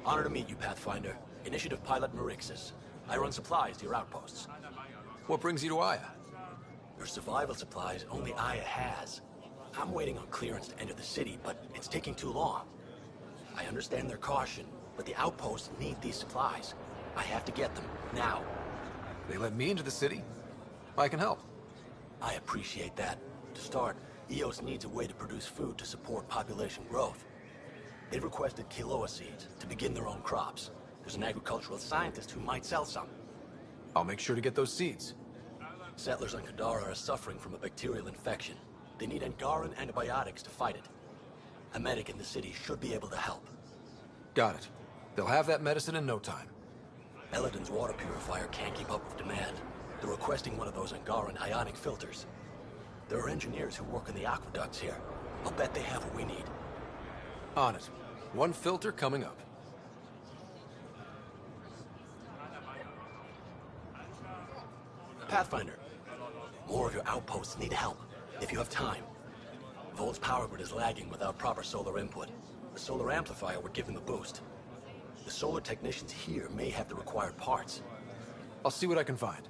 Honor to meet you, Pathfinder. Initiative Pilot Marixus. I run supplies to your outposts. What brings you to Aya? Your survival supplies only Aya has. I'm waiting on clearance to enter the city, but it's taking too long. I understand their caution, but the outposts need these supplies. I have to get them, now. They let me into the city? I can help. I appreciate that. To start, EOS needs a way to produce food to support population growth. They've requested quinoa seeds to begin their own crops. There's an agricultural scientist who might sell some. I'll make sure to get those seeds. Settlers on Kadara are suffering from a bacterial infection. They need Angaran antibiotics to fight it. A medic in the city should be able to help. Got it. They'll have that medicine in no time. Eladin's water purifier can't keep up with demand. They're requesting one of those Angaran ionic filters. There are engineers who work in the aqueducts here. I'll bet they have what we need. On it. One filter coming up. Pathfinder, more of your outposts need help, if you have time. Volt's power grid is lagging without proper solar input. The solar amplifier would give them a boost. The solar technicians here may have the required parts. I'll see what I can find.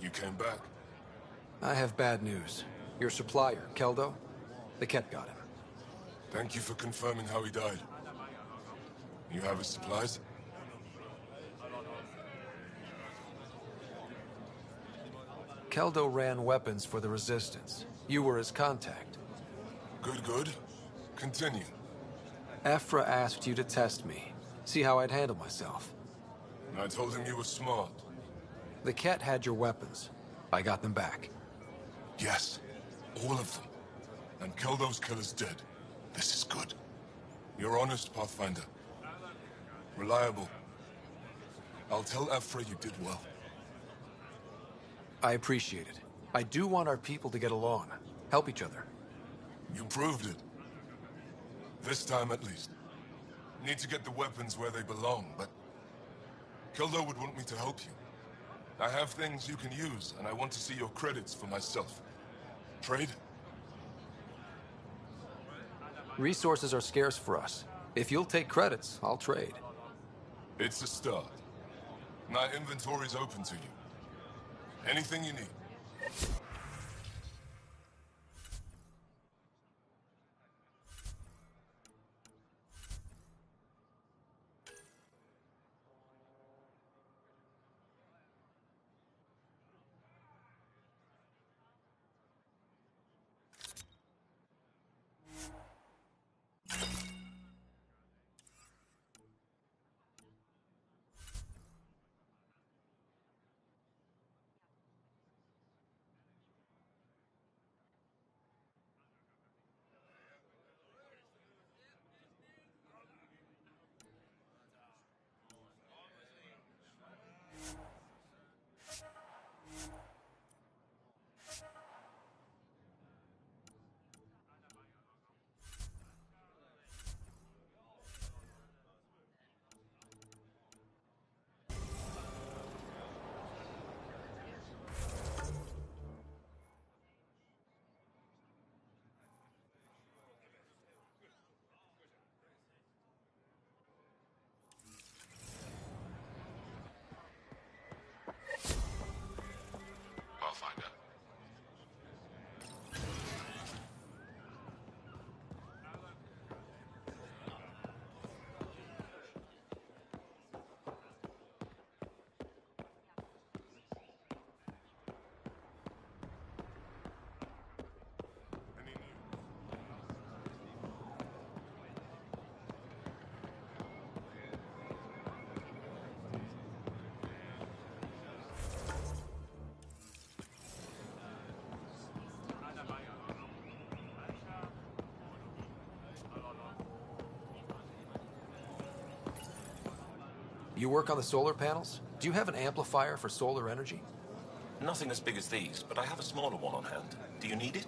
You came back? I have bad news. Your supplier, Keldo, the Ket got him. Thank you for confirming how he died. You have his supplies? Keldo ran weapons for the Resistance. You were his contact. Good, good. Continue. Ephra asked you to test me, see how I'd handle myself. I told him you were smart. The Ket had your weapons. I got them back. Yes, all of them. And Keldo's killer's dead. This is good. You're honest, Pathfinder. Reliable. I'll tell Ephra you did well. I appreciate it. I do want our people to get along, help each other. You proved it. This time at least. Need to get the weapons where they belong, but Keldo would want me to help you. I have things you can use, and I want to see your credits for myself. Trade? Resources are scarce for us. If you'll take credits, I'll trade. It's a start. My inventory's open to you. Anything you need. You work on the solar panels? Do you have an amplifier for solar energy? Nothing as big as these, but I have a smaller one on hand. Do you need it?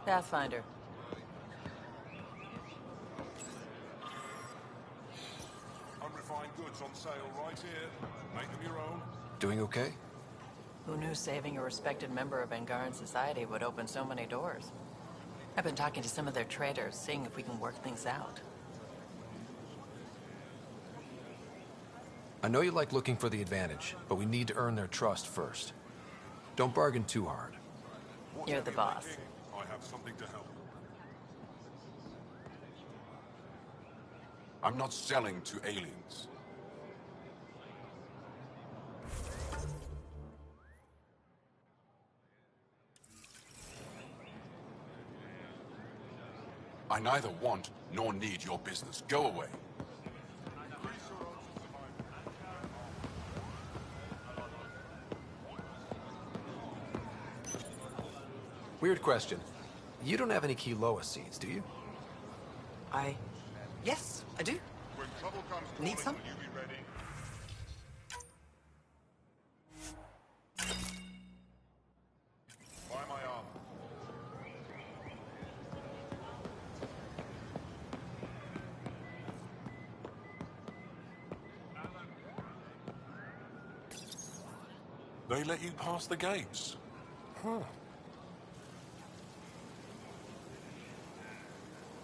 Pathfinder. Unrefined goods on sale right here. Make them your own. Doing okay? Who knew saving a respected member of Angaran society would open so many doors? I've been talking to some of their traders, seeing if we can work things out. I know you like looking for the advantage, but we need to earn their trust first. Don't bargain too hard. You're the boss. I have something to help. I'm not selling to aliens. I neither want nor need your business. Go away. Weird question. You don't have any Kiloa seeds, do you? Yes, I do. When trouble comes Need some? will you be ready? Buy my armor. They let you pass the gates. Huh.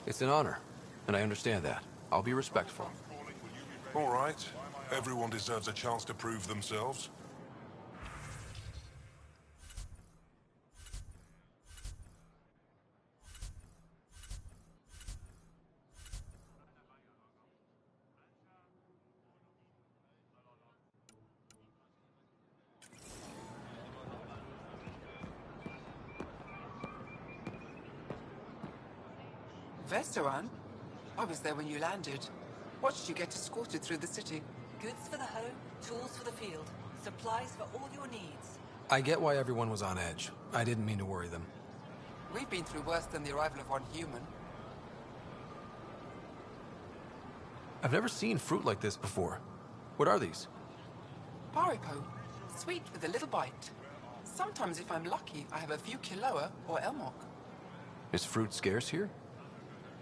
It's an honor, and I understand that. I'll be respectful. All right. Everyone deserves a chance to prove themselves. Vesteran? I was there when you landed. Watched you get escorted through the city. Goods for the home, tools for the field, supplies for all your needs. I get why everyone was on edge. I didn't mean to worry them. We've been through worse than the arrival of one human. I've never seen fruit like this before. What are these? Paripo. Sweet with a little bite. Sometimes, if I'm lucky, I have a few Kiloa or Elmok. Is fruit scarce here?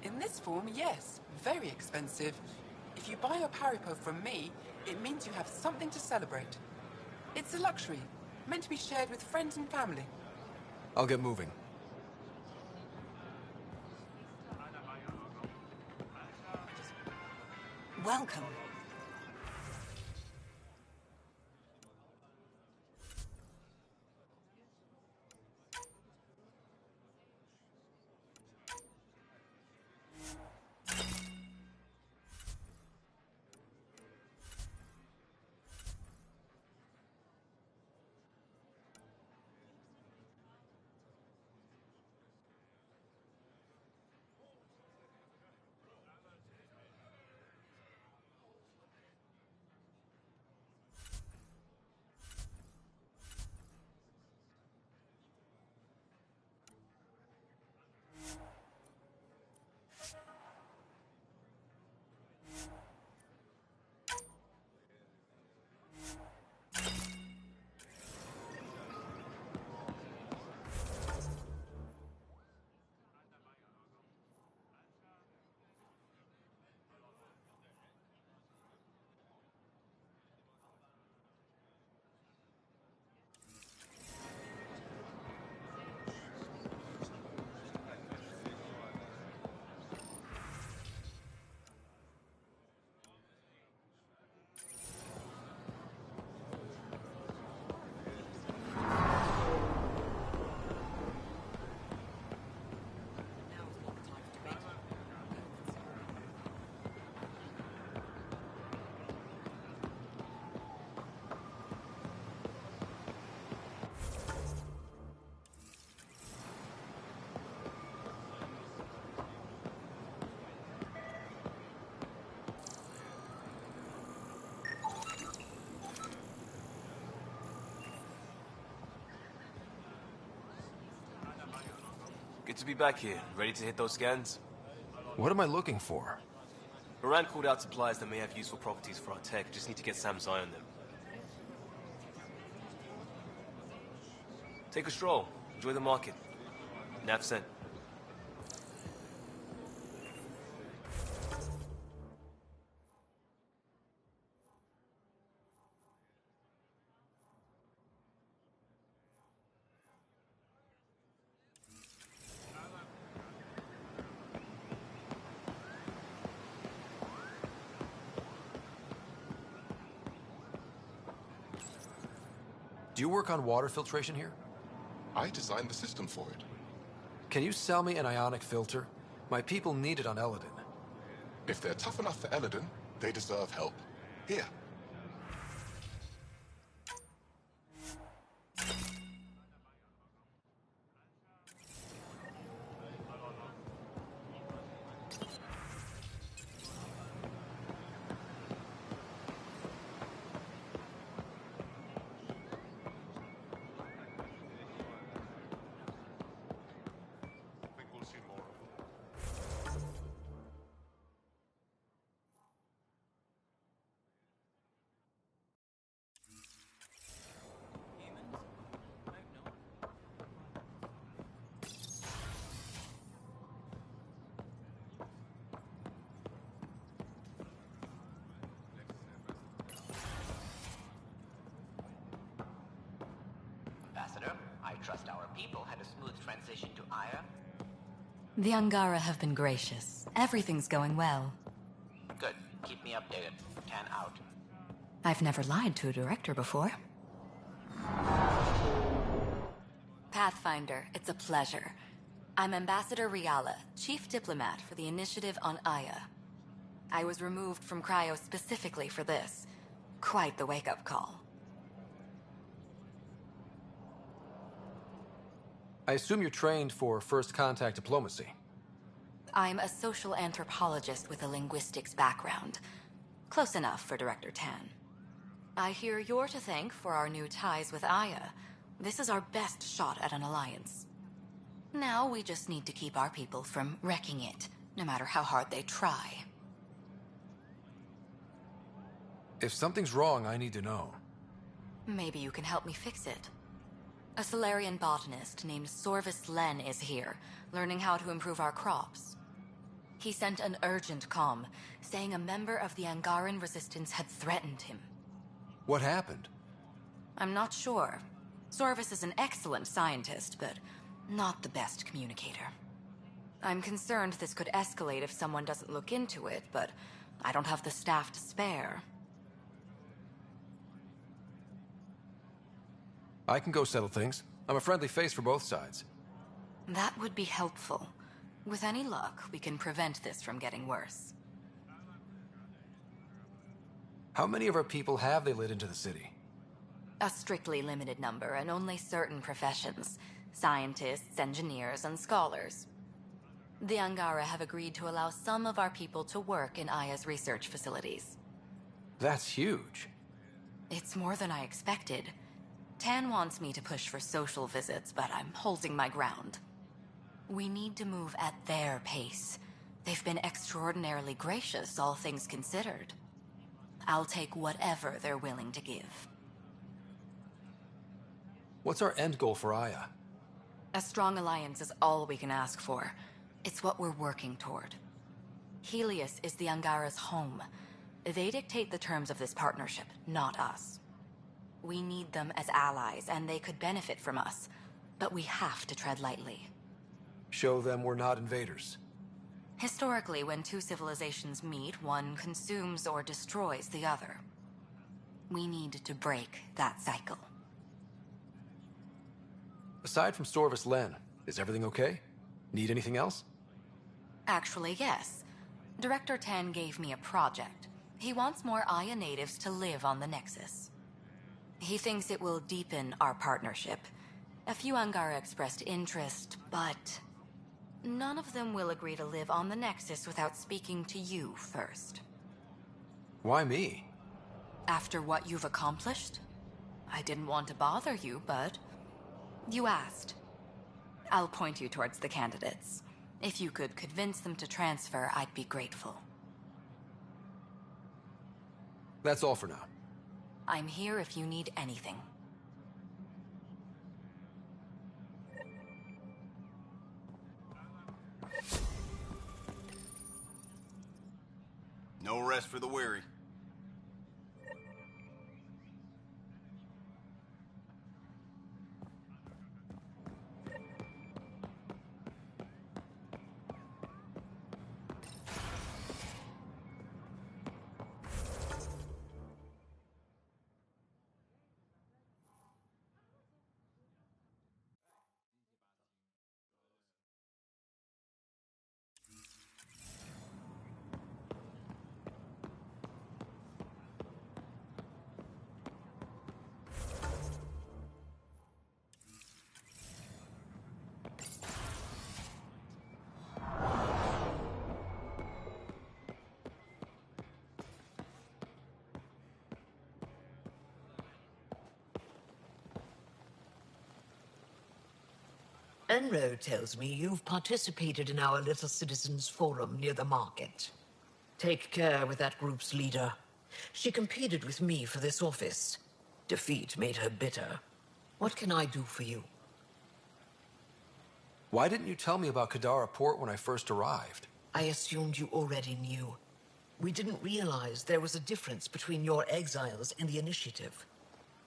In this form, yes. Very expensive. If you buy a Paripo from me, it means you have something to celebrate. It's a luxury, meant to be shared with friends and family. I'll get moving. Welcome. Good to be back here. Ready to hit those scans? What am I looking for? Moran called out supplies that may have useful properties for our tech. Just need to get Sam's eye on them. Take a stroll. Enjoy the market. Nav sent. Do you work on water filtration here? I designed the system for it. Can you sell me an ionic filter? My people need it on Eladin. If they're tough enough for Eladin, they deserve help. Here. Ambassador, I trust our people had a smooth transition to Aya. The Angara have been gracious. Everything's going well. Good. Keep me updated. 10 out. I've never lied to a director before. Pathfinder, it's a pleasure. I'm Ambassador Riala, Chief Diplomat for the Initiative on Aya. I was removed from Cryo specifically for this. Quite the wake-up call. I assume you're trained for first contact diplomacy. I'm a social anthropologist with a linguistics background. Close enough for Director Tan. I hear you're to thank for our new ties with Aya. This is our best shot at an alliance. Now we just need to keep our people from wrecking it, no matter how hard they try. If something's wrong, I need to know. Maybe you can help me fix it. A Solarian botanist named Sorvis Len is here, learning how to improve our crops. He sent an urgent comm, saying a member of the Angaran resistance had threatened him. What happened? I'm not sure. Sorvis is an excellent scientist, but not the best communicator. I'm concerned this could escalate if someone doesn't look into it, but I don't have the staff to spare. I can go settle things. I'm a friendly face for both sides. That would be helpful. With any luck, we can prevent this from getting worse. How many of our people have they let into the city? A strictly limited number, and only certain professions. Scientists, engineers, and scholars. The Angara have agreed to allow some of our people to work in Aya's research facilities. That's huge. It's more than I expected. Tan wants me to push for social visits, but I'm holding my ground. We need to move at their pace. They've been extraordinarily gracious, all things considered. I'll take whatever they're willing to give. What's our end goal for Aya? A strong alliance is all we can ask for. It's what we're working toward. Helios is the Angara's home. They dictate the terms of this partnership, not us. We need them as allies, and they could benefit from us. But we have to tread lightly. Show them we're not invaders. Historically, when two civilizations meet, one consumes or destroys the other. We need to break that cycle. Aside from Sorvis Len, is everything okay? Need anything else? Actually, yes. Director Tan gave me a project. He wants more Aya natives to live on the Nexus. He thinks it will deepen our partnership. A few Angara expressed interest, but none of them will agree to live on the Nexus without speaking to you first. Why me? After what you've accomplished? I didn't want to bother you, but you asked. I'll point you towards the candidates. If you could convince them to transfer, I'd be grateful. That's all for now. I'm here if you need anything. No rest for the weary. Enro tells me you've participated in our little citizens' forum near the market. Take care with that group's leader. She competed with me for this office. Defeat made her bitter. What can I do for you? Why didn't you tell me about Kadara Port when I first arrived? I assumed you already knew. We didn't realize there was a difference between your exiles and the Initiative.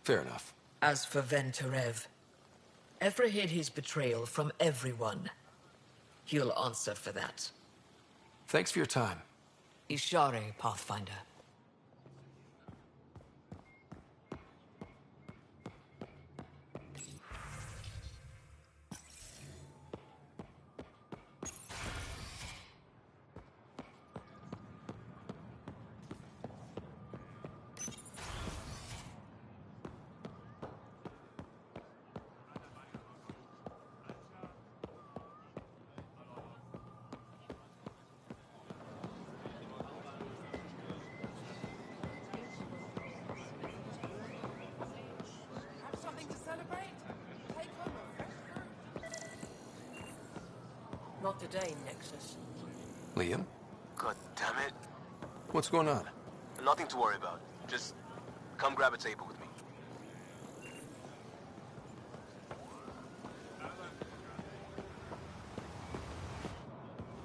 Fair enough. As for Venturev, Ephra hid his betrayal from everyone. He'll answer for that. Thanks for your time. Ishare, Pathfinder. Not today, Nexus. Liam? God damn it. What's going on? Nothing to worry about. Just come grab a table with me.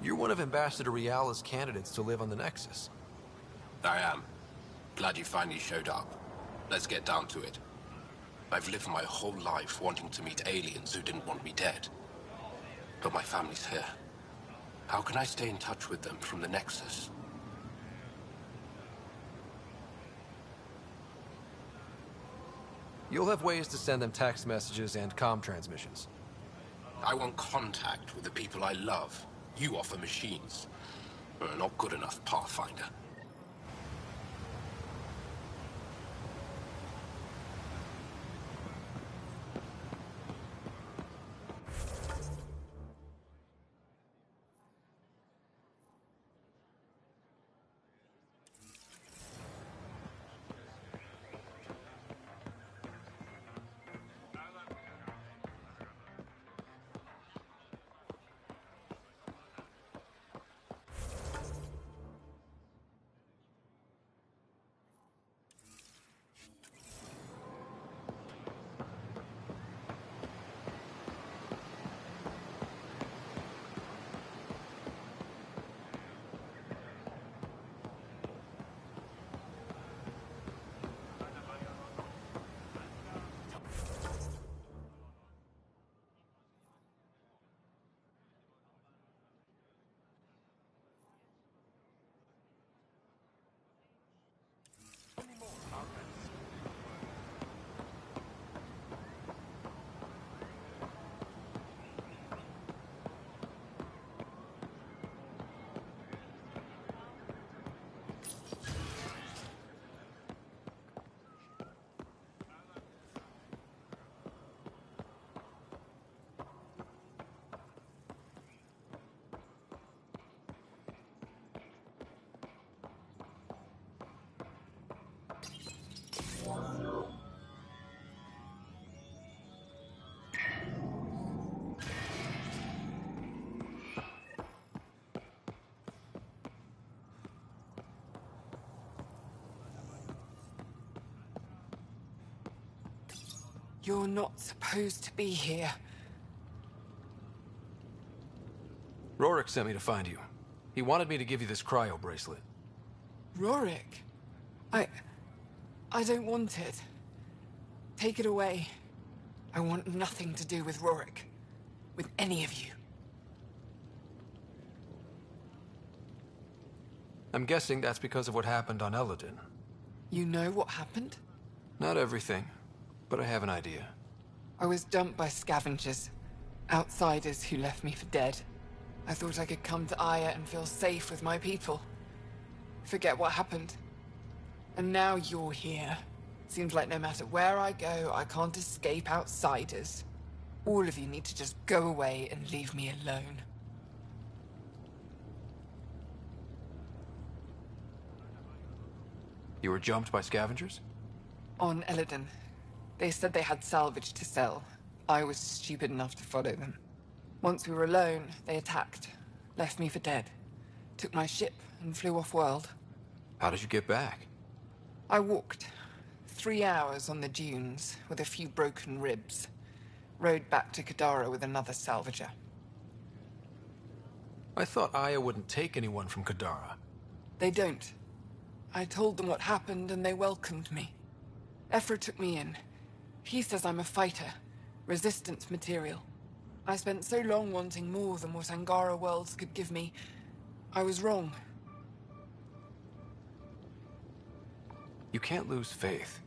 You're one of Ambassador Riala's candidates to live on the Nexus. I am. Glad you finally showed up. Let's get down to it. I've lived my whole life wanting to meet aliens who didn't want me dead. But my family's here. How can I stay in touch with them from the Nexus? You'll have ways to send them text messages and comm transmissions. I want contact with the people I love. You offer machines. Not good enough, Pathfinder. You're not supposed to be here. Rorik sent me to find you. He wanted me to give you this cryo bracelet. Rorik? I don't want it. Take it away. I want nothing to do with Rorik. With any of you. I'm guessing that's because of what happened on Eladin. You know what happened? Not everything, but I have an idea. I was dumped by scavengers. Outsiders who left me for dead. I thought I could come to Aya and feel safe with my people. Forget what happened. And now you're here. Seems like no matter where I go, I can't escape outsiders. All of you need to just go away and leave me alone. You were jumped by scavengers? On Eladin. They said they had salvage to sell. I was stupid enough to follow them. Once we were alone, they attacked. Left me for dead. Took my ship and flew off-world. How did you get back? I walked. 3 hours on the dunes, with a few broken ribs. Rode back to Kadara with another salvager. I thought Aya wouldn't take anyone from Kadara. They don't. I told them what happened and they welcomed me. Ephra took me in. He says I'm a fighter. Resistance material. I spent so long wanting more than what Angara worlds could give me. I was wrong. You can't lose faith.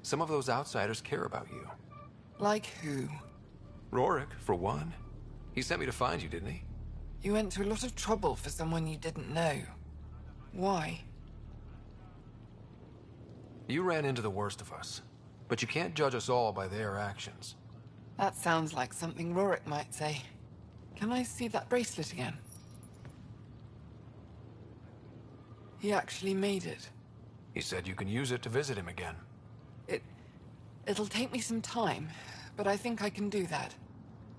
Some of those outsiders care about you. Like who? Rorik, for one. He sent me to find you, didn't he? You went to a lot of trouble for someone you didn't know. Why? You ran into the worst of us, but you can't judge us all by their actions. That sounds like something Rorik might say. Can I see that bracelet again? He actually made it. He said you can use it to visit him again. It'll take me some time, but I think I can do that.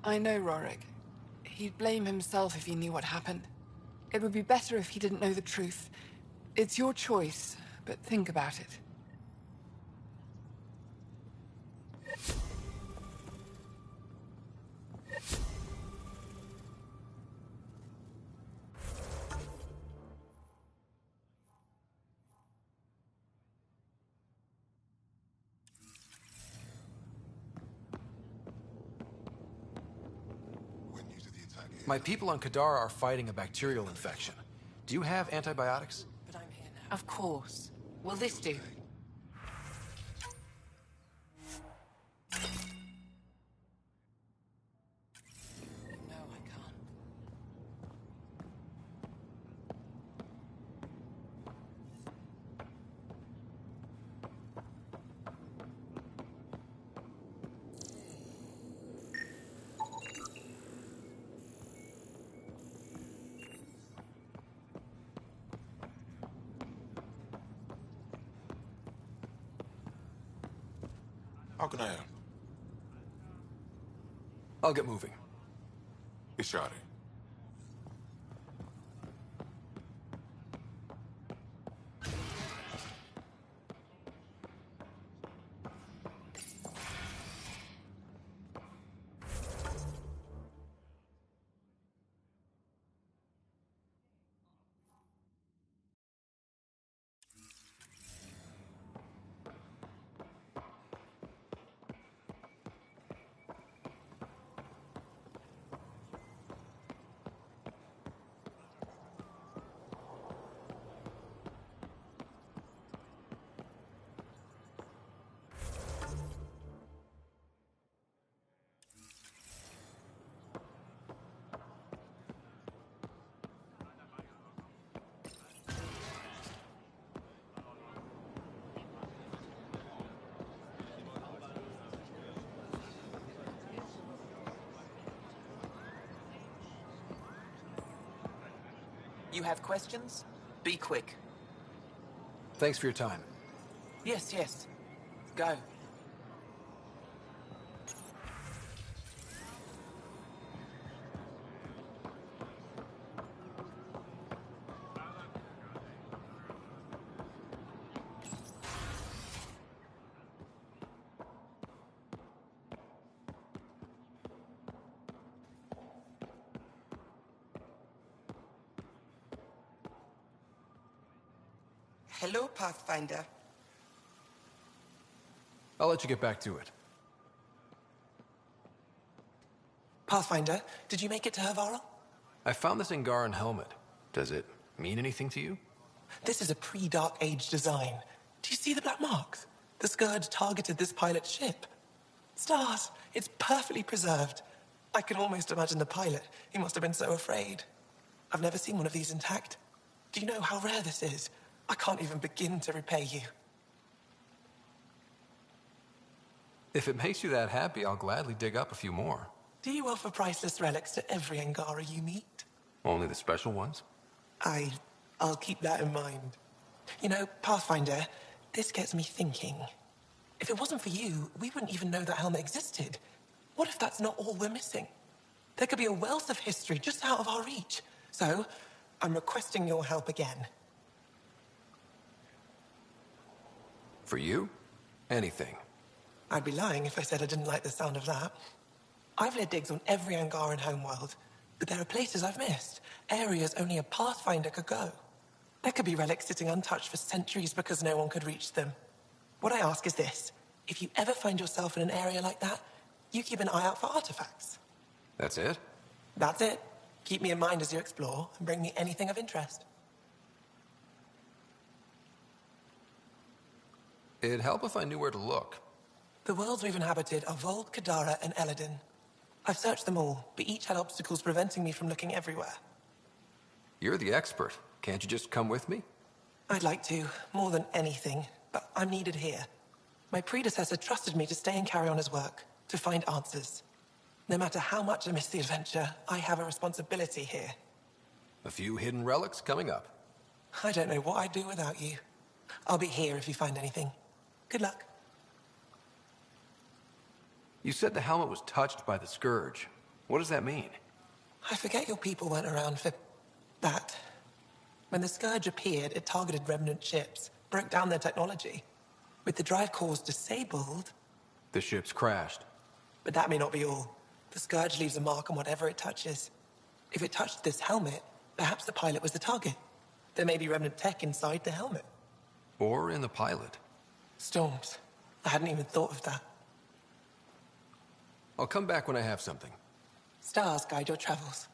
I know Rorik. He'd blame himself if he knew what happened. It would be better if he didn't know the truth. It's your choice, but think about it. My people on Kadara are fighting a bacterial infection. Do you have antibiotics? But I'm here now. Of course. Will this do? No, I can't. How can I help? I'll get moving. Ishari. You have questions? Be quick. Thanks for your time. Yes, yes. Go. Hello, Pathfinder. I'll let you get back to it. Pathfinder, did you make it to Havarl? I found this Angaran helmet. Does it mean anything to you? This is a pre-Dark Age design. Do you see the black marks? The Scourge targeted this pilot's ship. Stars, it's perfectly preserved. I can almost imagine the pilot. He must have been so afraid. I've never seen one of these intact. Do you know how rare this is? I can't even begin to repay you. If it makes you that happy, I'll gladly dig up a few more. Do you offer priceless relics to every Angara you meet? Only the special ones? I'll keep that in mind. You know, Pathfinder, this gets me thinking. If it wasn't for you, we wouldn't even know that helmet existed. What if that's not all we're missing? There could be a wealth of history just out of our reach. So, I'm requesting your help again. For you? Anything. I'd be lying if I said I didn't like the sound of that. I've led digs on every Angaran homeworld, but there are places I've missed, areas only a Pathfinder could go. There could be relics sitting untouched for centuries because no one could reach them. What I ask is this: if you ever find yourself in an area like that, you keep an eye out for artifacts. That's it? That's it. Keep me in mind as you explore, and bring me anything of interest. It'd help if I knew where to look. The worlds we've inhabited are Vold, Kadara, and Eladin. I've searched them all, but each had obstacles preventing me from looking everywhere. You're the expert. Can't you just come with me? I'd like to, more than anything, but I'm needed here. My predecessor trusted me to stay and carry on his work, to find answers. No matter how much I miss the adventure, I have a responsibility here. A few hidden relics coming up. I don't know what I'd do without you. I'll be here if you find anything. Good luck. You said the helmet was touched by the Scourge. What does that mean? I forget your people weren't around for that. When the Scourge appeared, it targeted remnant ships, broke down their technology. With the drive cores disabled... The ships crashed. But that may not be all. The Scourge leaves a mark on whatever it touches. If it touched this helmet, perhaps the pilot was the target. There may be remnant tech inside the helmet. Or in the pilot. Storms. I hadn't even thought of that. I'll come back when I have something. Stars guide your travels.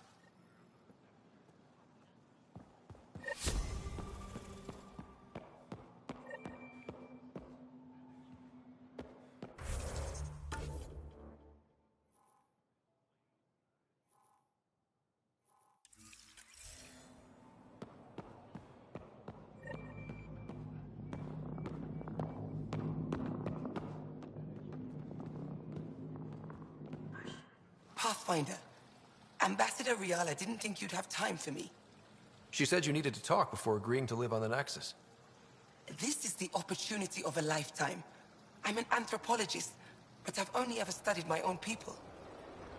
Pathfinder, Ambassador Riala didn't think you'd have time for me. She said you needed to talk before agreeing to live on the Nexus. This is the opportunity of a lifetime. I'm an anthropologist, but I've only ever studied my own people.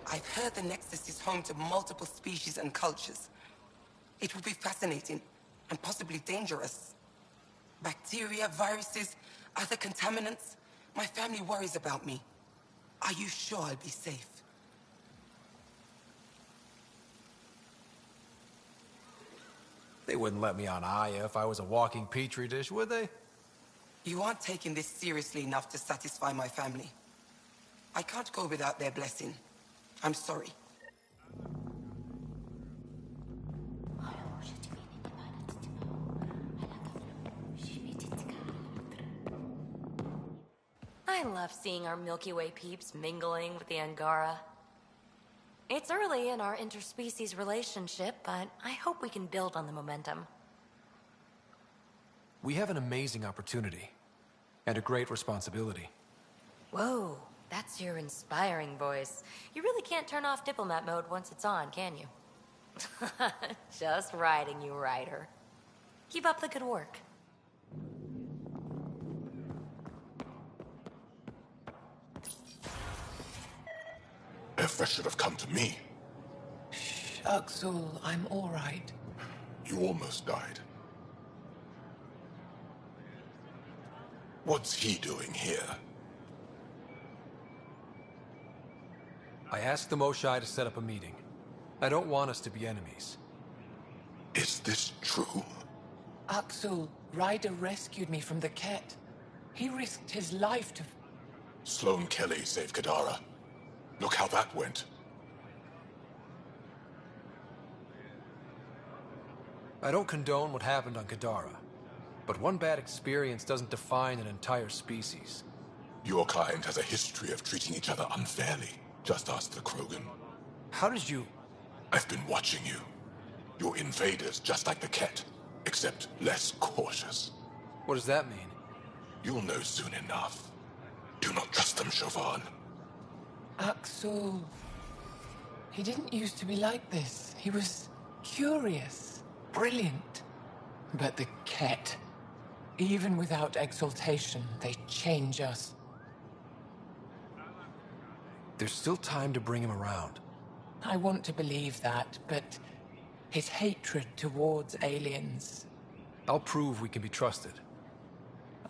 I've heard the Nexus is home to multiple species and cultures. It will be fascinating and possibly dangerous. Bacteria, viruses, other contaminants. My family worries about me. Are you sure I'll be safe? They wouldn't let me on Aya if I was a walking petri dish, would they? You aren't taking this seriously enough to satisfy my family. I can't go without their blessing. I'm sorry. I love seeing our Milky Way peeps mingling with the Angara. It's early in our interspecies relationship, but I hope we can build on the momentum. We have an amazing opportunity. And a great responsibility. Whoa, that's your inspiring voice. You really can't turn off diplomat mode once it's on, can you? Just riding you, Ryder. Keep up the good work. Efra should have come to me. Axel, I'm all right. You almost died. What's he doing here? I asked the Moshai to set up a meeting. I don't want us to be enemies. Is this true? Axel, Ryder rescued me from the Ket. He risked his life to... Sloan Kelly saved Kadara. Look how that went. I don't condone what happened on Kadara, but one bad experience doesn't define an entire species. Your kind has a history of treating each other unfairly. Just ask the Krogan. How did you... I've been watching you. You're invaders just like the Ket, except less cautious. What does that mean? You'll know soon enough. Do not trust them, Chauvin. Axel... He didn't used to be like this. He was curious, brilliant. But the Ket, even without exaltation, they change us. There's still time to bring him around. I want to believe that, but his hatred towards aliens... I'll prove we can be trusted.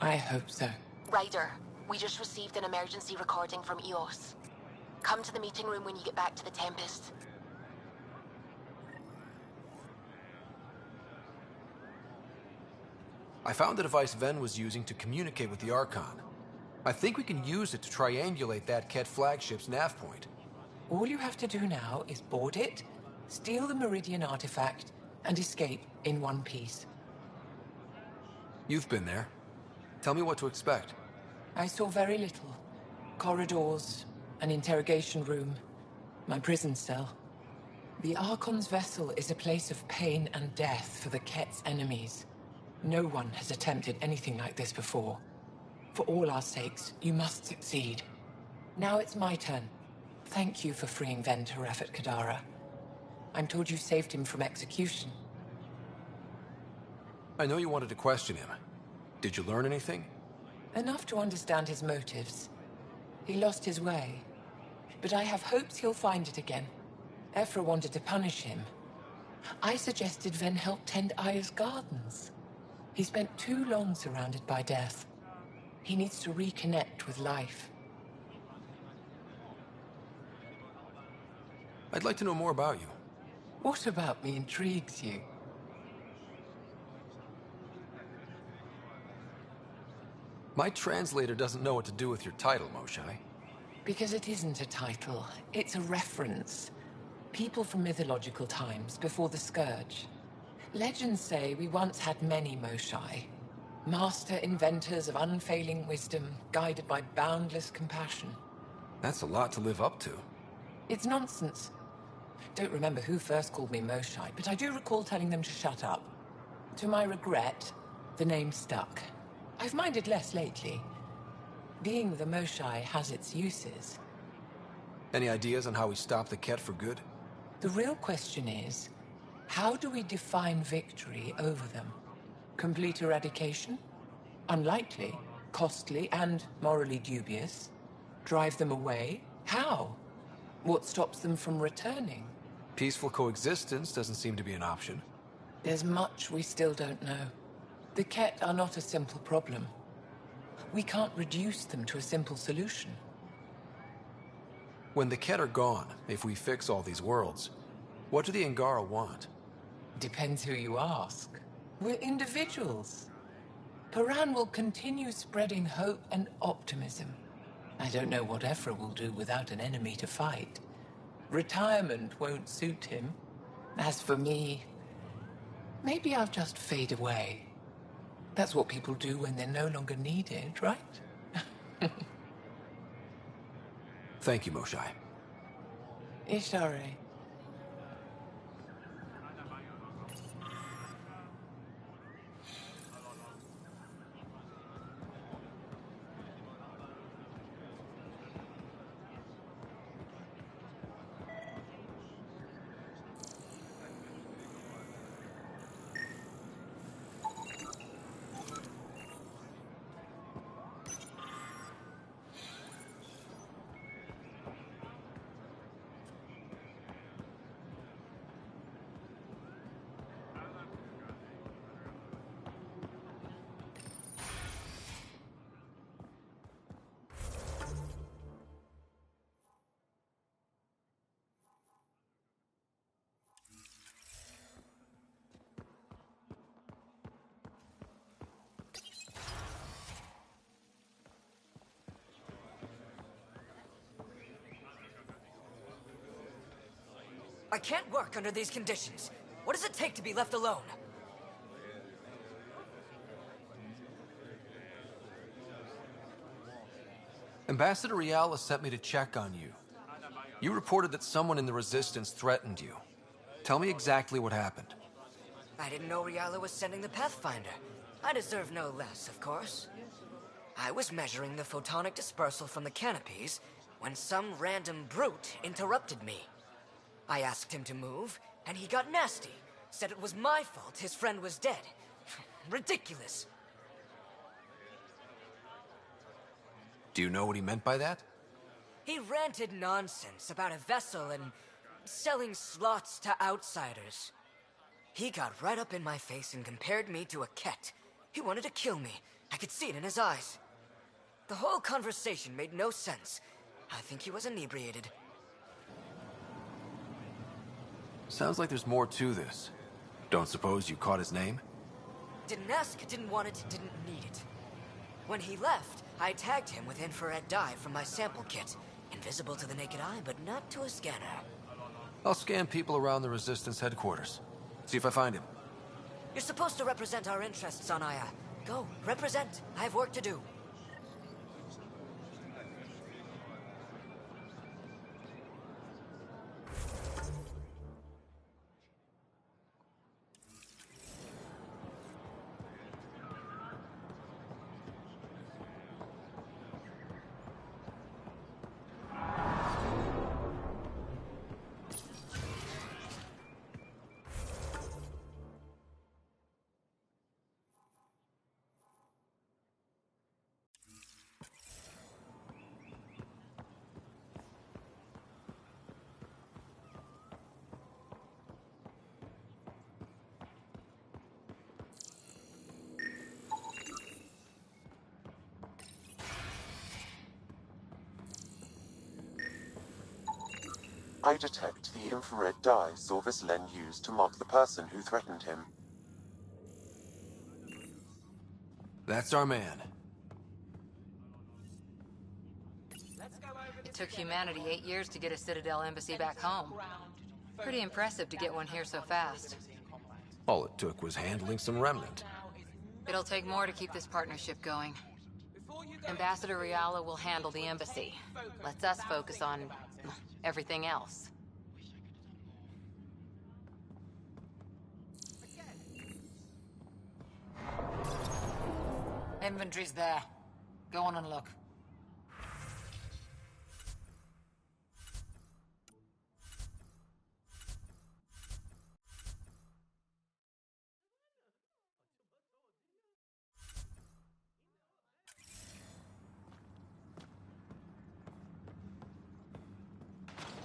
I hope so. Ryder, we just received an emergency recording from EOS. Come to the meeting room when you get back to the Tempest. I found the device Ven was using to communicate with the Archon. I think we can use it to triangulate that Ket flagship's nav point. All you have to do now is board it, steal the Meridian artifact, and escape in one piece. You've been there. Tell me what to expect. I saw very little. Corridors, an interrogation room, my prison cell. The Archon's vessel is a place of pain and death for the Ket's enemies. No one has attempted anything like this before. For all our sakes, you must succeed. Now it's my turn. Thank you for freeing Ven to Rafat Kadara. I'm told you saved him from execution. I know you wanted to question him. Did you learn anything? Enough to understand his motives. He lost his way. But I have hopes he'll find it again. Ephra wanted to punish him. I suggested Ven help tend Aya's gardens. He spent too long surrounded by death. He needs to reconnect with life. I'd like to know more about you. What about me intrigues you? My translator doesn't know what to do with your title, Moshai. Because it isn't a title, it's a reference. People from mythological times, before the Scourge. Legends say we once had many Moshai. Master inventors of unfailing wisdom, guided by boundless compassion. That's a lot to live up to. It's nonsense. Don't remember who first called me Moshai, but I do recall telling them to shut up. To my regret, the name stuck. I've minded less lately. Being the Moshai has its uses. Any ideas on how we stop the Ket for good? The real question is, how do we define victory over them? Complete eradication? Unlikely, costly, and morally dubious. Drive them away? How? What stops them from returning? Peaceful coexistence doesn't seem to be an option. There's much we still don't know. The Ket are not a simple problem. We can't reduce them to a simple solution. When the Ket are gone, if we fix all these worlds, what do the Angara want? Depends who you ask. We're individuals. Paran will continue spreading hope and optimism. I don't know what Ephra will do without an enemy to fight. Retirement won't suit him. As for me, maybe I'll just fade away. That's what people do when they're no longer needed, right? Thank you, Moshai. Ishare. I can't work under these conditions. What does it take to be left alone? Ambassador Riala sent me to check on you. You reported that someone in the Resistance threatened you. Tell me exactly what happened. I didn't know Riala was sending the Pathfinder. I deserve no less, of course. I was measuring the photonic dispersal from the canopies when some random brute interrupted me. I asked him to move, and he got nasty. Said it was my fault his friend was dead. Ridiculous. Do you know what he meant by that? He ranted nonsense about a vessel and selling slots to outsiders. He got right up in my face and compared me to a ket. He wanted to kill me. I could see it in his eyes. The whole conversation made no sense. I think he was inebriated. Sounds like there's more to this. Don't suppose you caught his name? Didn't ask, didn't want it, didn't need it. When he left, I tagged him with infrared dye from my sample kit. Invisible to the naked eye, but not to a scanner. I'll scan people around the Resistance headquarters. See if I find him. You're supposed to represent our interests on Aya. Go, represent. I have work to do. I detect the infrared dye Sorvis Len used to mark the person who threatened him. That's our man. It took humanity 8 years to get a Citadel embassy back home. Pretty impressive to get one here so fast. All it took was handling some remnant. It'll take more to keep this partnership going. Ambassador Riala will handle the embassy. Lets us focus on everything else. Inventory's there. Go on and look.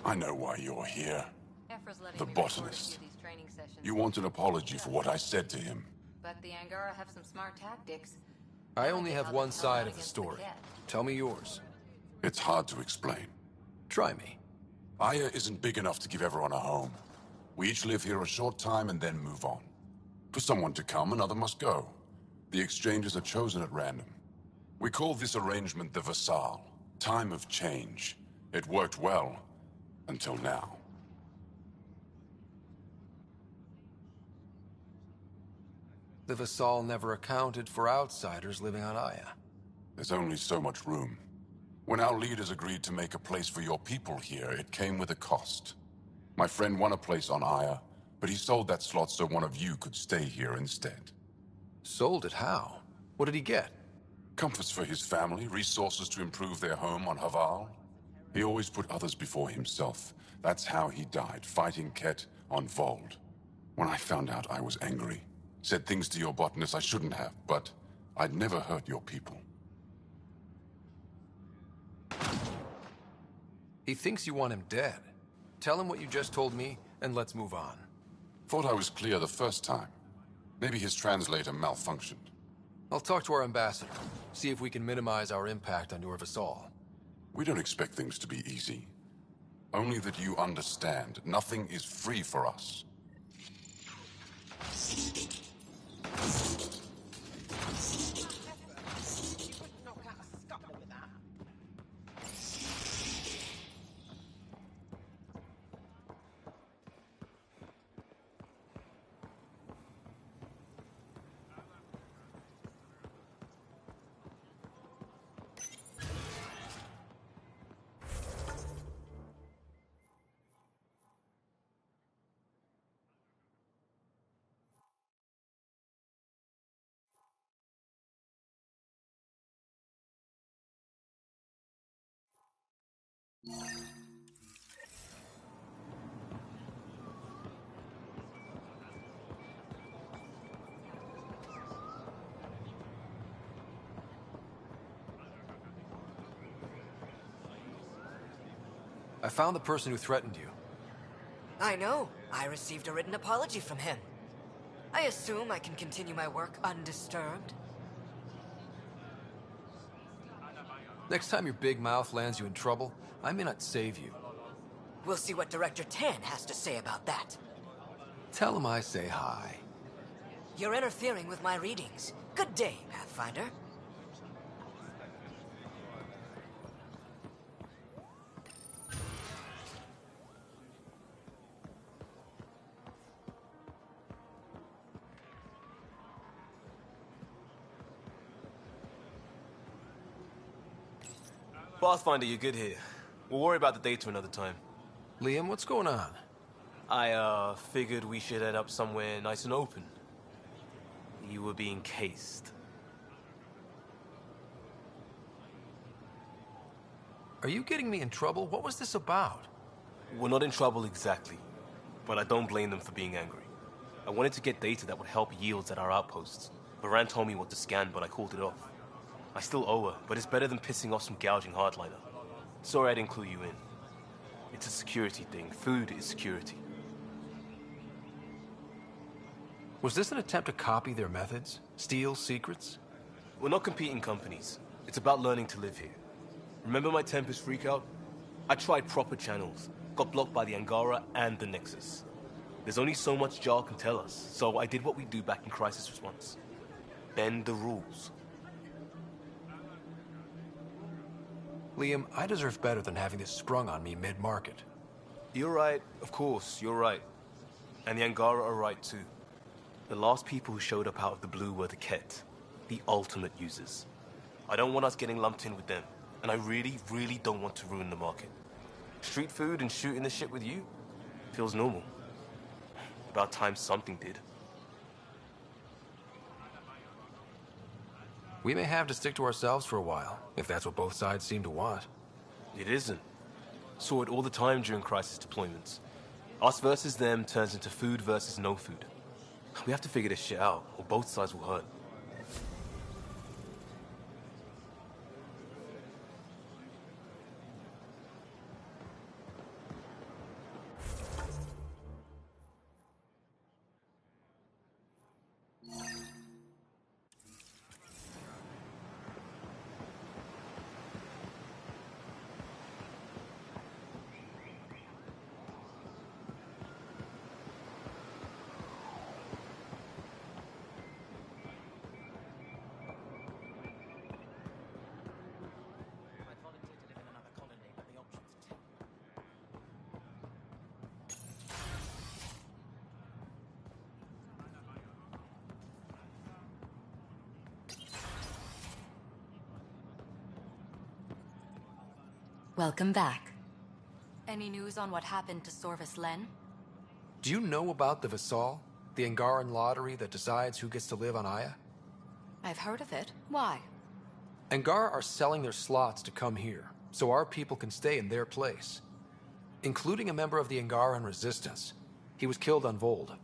I know why you're here. The botanist. You want an apology for what I said to him. But the Angara have some smart tactics. I only have one side of the story. Tell me yours. It's hard to explain. Try me. Aya isn't big enough to give everyone a home. We each live here a short time and then move on. For someone to come, another must go. The exchanges are chosen at random. We call this arrangement the Vassal. Time of change. It worked well. Until now. The Vassal never accounted for outsiders living on Aya. There's only so much room. When our leaders agreed to make a place for your people here, it came with a cost. My friend won a place on Aya, but he sold that slot so one of you could stay here instead. Sold it how? What did he get? Comforts for his family, resources to improve their home on Haval. He always put others before himself. That's how he died, fighting Ket on Vold. When I found out, I was angry. Said things to your botanist I shouldn't have, but I'd never hurt your people. He thinks you want him dead. Tell him what you just told me, and let's move on. Thought I was clear the first time. Maybe his translator malfunctioned. I'll talk to our ambassador. See if we can minimize our impact on your Vassal. We don't expect things to be easy. Only that you understand, nothing is free for us. I found the person who threatened you. I know. I received a written apology from him. I assume I can continue my work undisturbed. Next time your big mouth lands you in trouble, I may not save you. We'll see what Director Tan has to say about that. Tell him I say hi. You're interfering with my readings. Good day, Pathfinder. Pathfinder, you're good here. We'll worry about the data another time. Liam, what's going on? I, figured we should head up somewhere nice and open. You were being cased. Are you getting me in trouble? What was this about? We're not in trouble exactly, but I don't blame them for being angry. I wanted to get data that would help yields at our outposts. Baran told me what to scan, but I called it off. I still owe her, but it's better than pissing off some gouging hardliner. Sorry I didn't clue you in. It's a security thing. Food is security. Was this an attempt to copy their methods? Steal secrets? We're not competing companies. It's about learning to live here. Remember my Tempest freakout? I tried proper channels. Got blocked by the Angara and the Nexus. There's only so much Jar can tell us, so I did what we do back in crisis response. Bend the rules. Liam, I deserve better than having this sprung on me mid-market. You're right, of course, you're right. And the Angara are right too. The last people who showed up out of the blue were the Ket, the ultimate users. I don't want us getting lumped in with them, and I really, really don't want to ruin the market. Street food and shooting the shit with you feels normal. About time something did. We may have to stick to ourselves for a while, if that's what both sides seem to want. It isn't. Saw it all the time during crisis deployments. Us versus them turns into food versus no food. We have to figure this shit out, or both sides will hurt. Welcome back. Any news on what happened to Sorvis Len? Do you know about the Vassal? The Angaran lottery that decides who gets to live on Aya? I've heard of it. Why? Angara are selling their slots to come here, so our people can stay in their place. Including a member of the Angaran resistance. He was killed on Vold.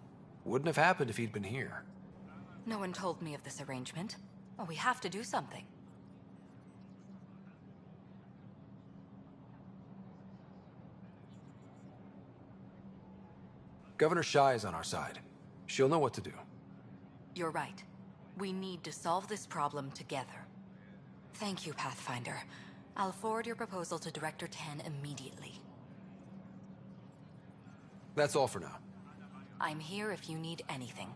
Wouldn't have happened if he'd been here. No one told me of this arrangement. Well, we have to do something. Governor Shai is on our side. She'll know what to do. You're right. We need to solve this problem together. Thank you, Pathfinder. I'll forward your proposal to Director Tan immediately. That's all for now. I'm here if you need anything.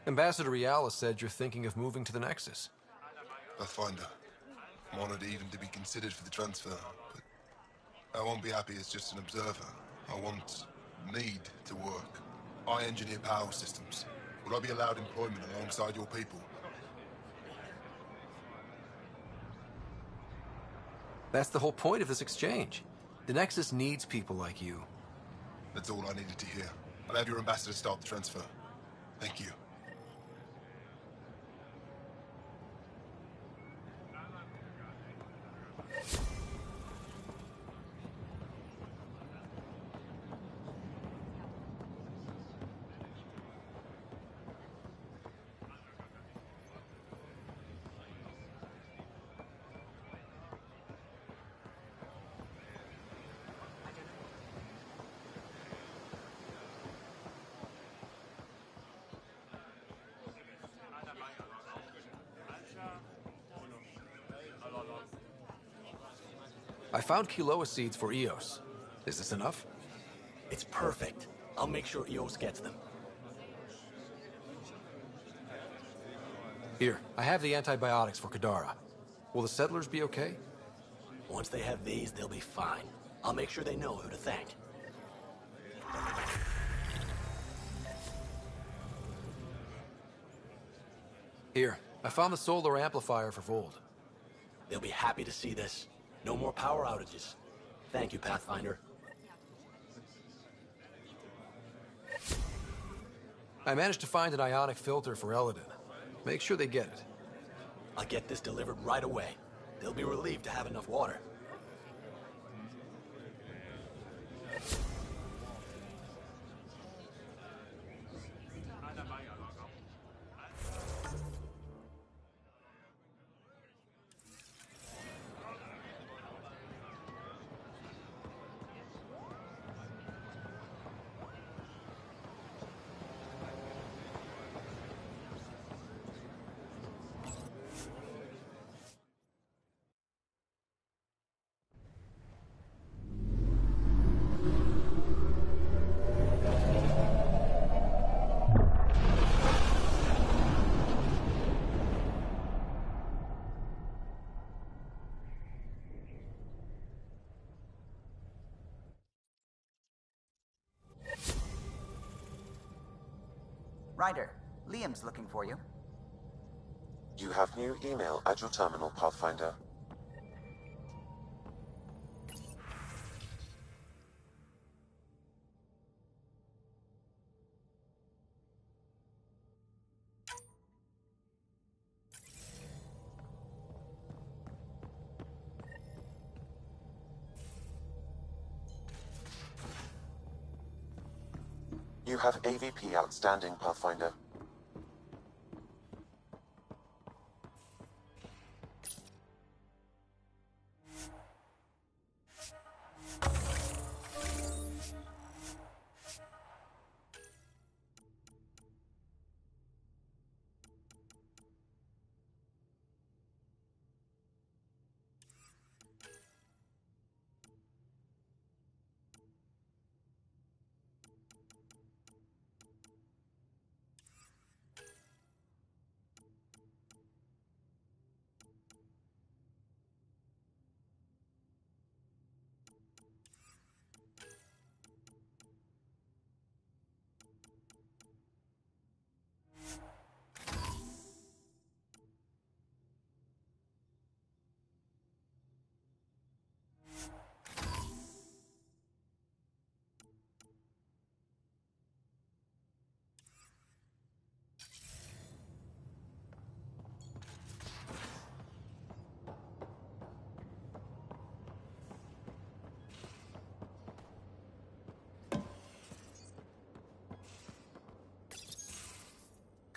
Ambassador Riala said you're thinking of moving to the Nexus. Pathfinder. I'm honored even to be considered for the transfer, but I won't be happy as just an observer. I need to work. I engineer power systems. Will I be allowed employment alongside your people? That's the whole point of this exchange. The Nexus needs people like you. That's all I needed to hear. I'll have your ambassador start the transfer. Thank you. I found Kiloa seeds for Eos. Is this enough? It's perfect. I'll make sure Eos gets them. Here, I have the antibiotics for Kadara. Will the settlers be okay? Once they have these, they'll be fine. I'll make sure they know who to thank. Here, I found the solar amplifier for Vold. They'll be happy to see this. No more power outages. Thank you, Pathfinder. I managed to find an ionic filter for Eladin. Make sure they get it. I'll get this delivered right away. They'll be relieved to have enough water. Ryder, Liam's looking for you. You have new email at your terminal, Pathfinder. You have AVP outstanding, Pathfinder.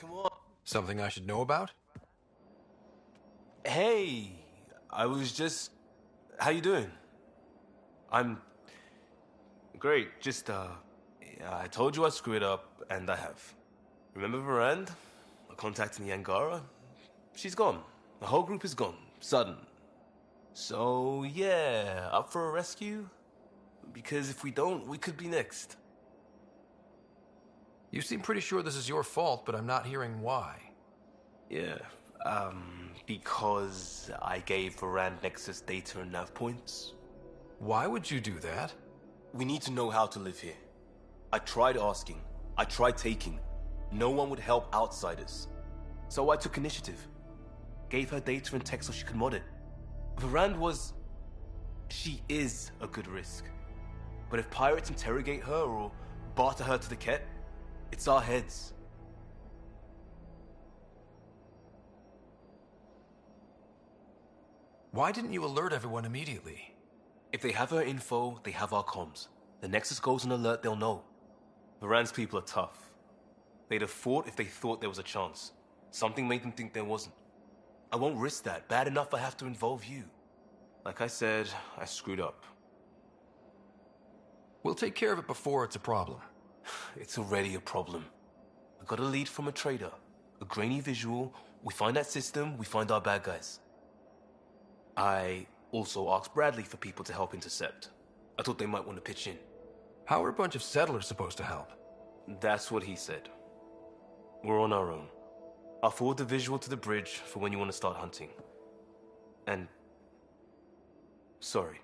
Come on. Something I should know about? Hey, I was just... How you doing? I'm... Great, just, yeah, I told you I'd screw it up, and I have. Remember Varand? I contacted the Angara? She's gone. The whole group is gone. Sudden. So, yeah, up for a rescue? Because if we don't, we could be next. You seem pretty sure this is your fault, but I'm not hearing why. Yeah, because I gave Varand Nexus data and nav points. Why would you do that? We need to know how to live here. I tried asking. I tried taking. No one would help outsiders. So I took initiative. Gave her data and tech so she could mod it. Varand was... She is a good risk. But if pirates interrogate her or barter her to the Ket, it's our heads. Why didn't you alert everyone immediately? If they have her info, they have our comms. The Nexus goes on alert, they'll know. Varand's people are tough. They'd have fought if they thought there was a chance. Something made them think there wasn't. I won't risk that. Bad enough I have to involve you. Like I said, I screwed up. We'll take care of it before it's a problem. It's already a problem. I got a lead from a trader. A grainy visual. We find that system, we find our bad guys. I also asked Bradley for people to help intercept. I thought they might want to pitch in. How are a bunch of settlers supposed to help? That's what he said. We're on our own. I'll forward the visual to the bridge for when you want to start hunting. And... sorry.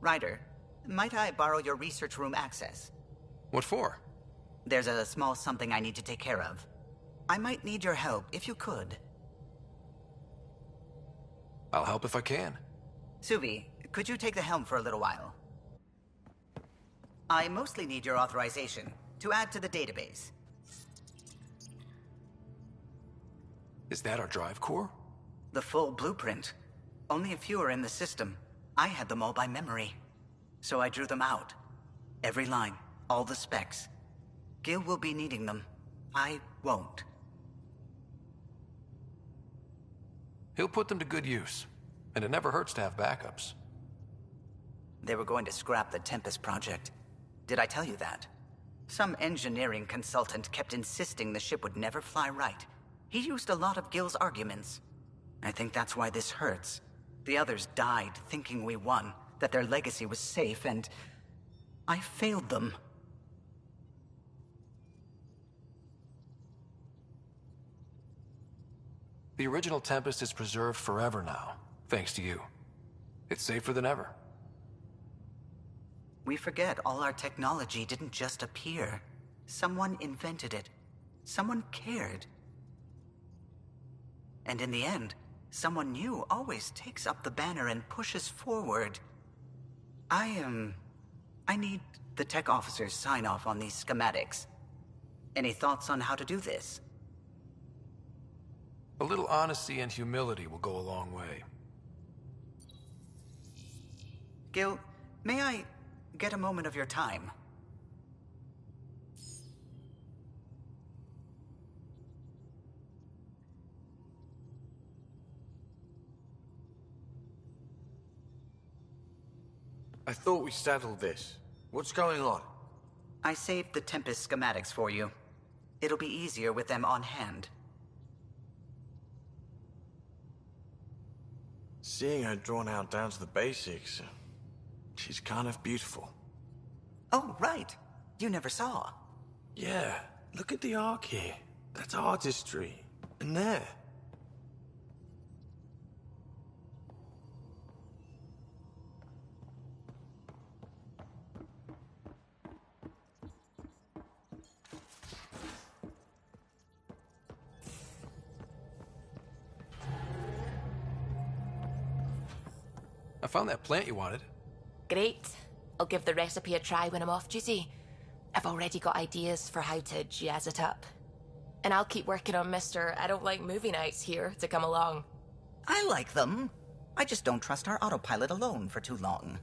Ryder, Might I borrow your research room access? What for? There's a small something I need to take care of. I might need your help, if you could. I'll help if I can. Suvi, could you take the helm for a little while? I mostly need your authorization to add to the database. Is that our drive core? The full blueprint. Only a few are in the system. I had them all by memory. So I drew them out. Every line, all the specs. Gil will be needing them. I won't. He'll put them to good use. And it never hurts to have backups. They were going to scrap the Tempest project. Did I tell you that? Some engineering consultant kept insisting the ship would never fly right. He used a lot of Gil's arguments. I think that's why this hurts. The others died thinking we won, that their legacy was safe, and I failed them. The original Tempest is preserved forever now, thanks to you. It's safer than ever. We forget all our technology didn't just appear. Someone invented it. Someone cared. And in the end, someone new always takes up the banner and pushes forward. I need the tech officer's sign-off on these schematics. Any thoughts on how to do this? A little honesty and humility will go a long way. Gil, may I get a moment of your time? I thought we settled this. What's going on? I saved the Tempest schematics for you. It'll be easier with them on hand. Seeing her drawn out down to the basics, she's kind of beautiful. Oh, right. You never saw. Yeah, look at the arc here. That's artistry. And there. I found that plant you wanted. Great. I'll give the recipe a try when I'm off duty. I've already got ideas for how to jazz it up. And I'll keep working on Mr. I don't like movie nights here to come along. I like them. I just don't trust our autopilot alone for too long.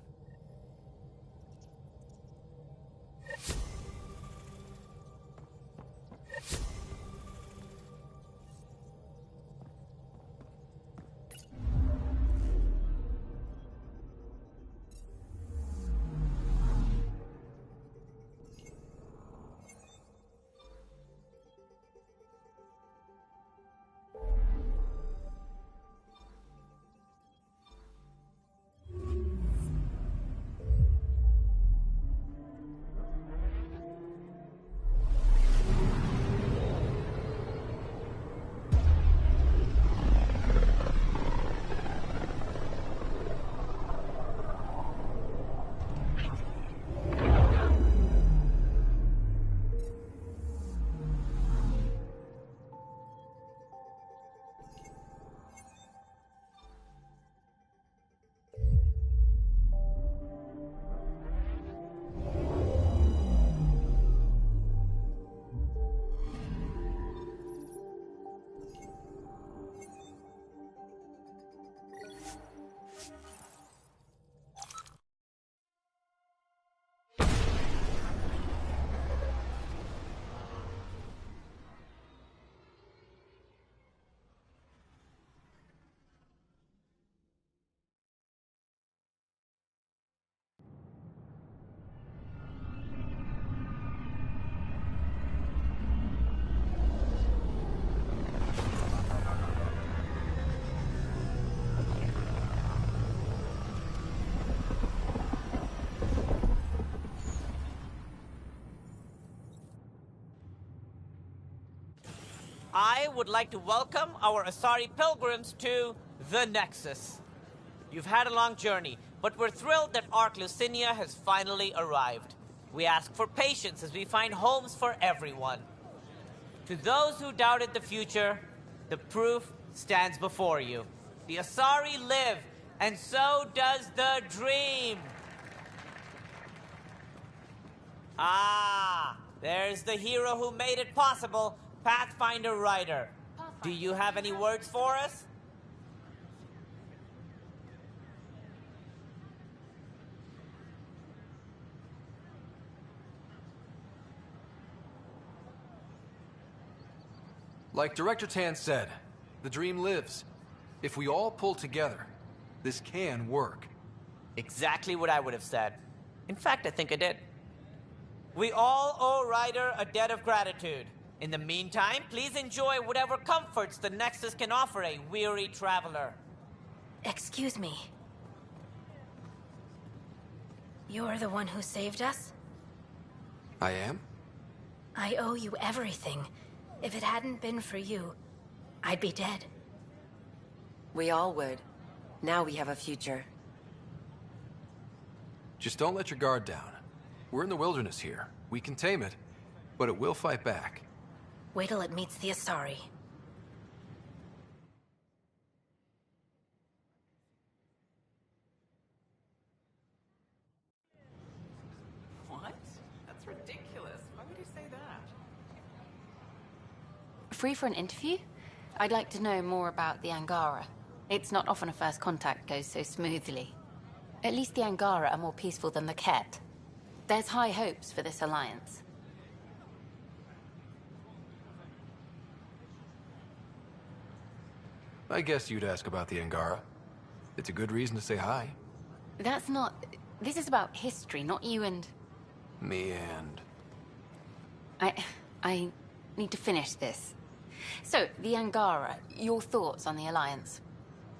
I would like to welcome our Asari pilgrims to the Nexus. You've had a long journey, but we're thrilled that Ark Lucinia has finally arrived. We ask for patience as we find homes for everyone. To those who doubted the future, the proof stands before you. The Asari live, and so does the dream. Ah, there's the hero who made it possible, Pathfinder Ryder. Do you have any words for us? Like Director Tan said, the dream lives. If we all pull together, this can work. Exactly what I would have said. In fact, I think I did. We all owe Ryder a debt of gratitude. In the meantime, please enjoy whatever comforts the Nexus can offer a weary traveler. Excuse me. You're the one who saved us? I am? I owe you everything. If it hadn't been for you, I'd be dead. We all would. Now we have a future. Just don't let your guard down. We're in the wilderness here. We can tame it, but it will fight back. Wait till it meets the Asari. What? That's ridiculous. Why would you say that? Free for an interview? I'd like to know more about the Angara. It's not often a first contact goes so smoothly. At least the Angara are more peaceful than the Ket. There's high hopes for this alliance. I guess you'd ask about the Angara. It's a good reason to say hi. That's not... This is about history, not you and... Me and... I need to finish this. So, the Angara, your thoughts on the alliance?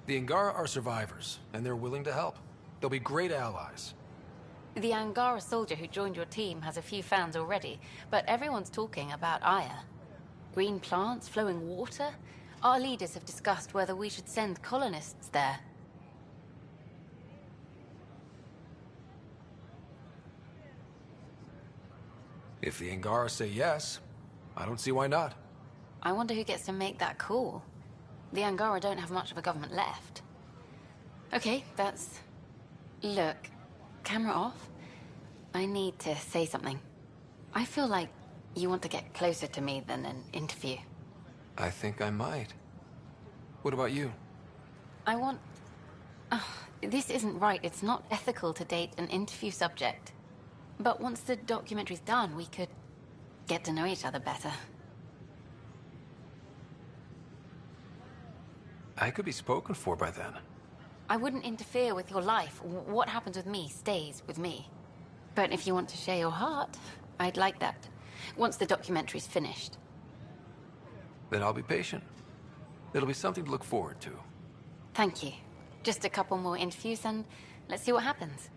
The Angara are survivors, and they're willing to help. They'll be great allies. The Angara soldier who joined your team has a few fans already, but everyone's talking about Aya. Green plants, flowing water? Our leaders have discussed whether we should send colonists there. If the Angara say yes, I don't see why not. I wonder who gets to make that call. The Angara don't have much of a government left. Okay, that's... Look, camera off. I need to say something. I feel like you want to get closer to me than an interview. I think I might. What about you? I want... this isn't right. It's not ethical to date an interview subject. But once the documentary's done, we could get to know each other better. I could be spoken for by then. I wouldn't interfere with your life. What happens with me stays with me. But if you want to share your heart, I'd like that. Once the documentary's finished. Then I'll be patient. It'll be something to look forward to. Thank you. Just a couple more interviews and let's see what happens.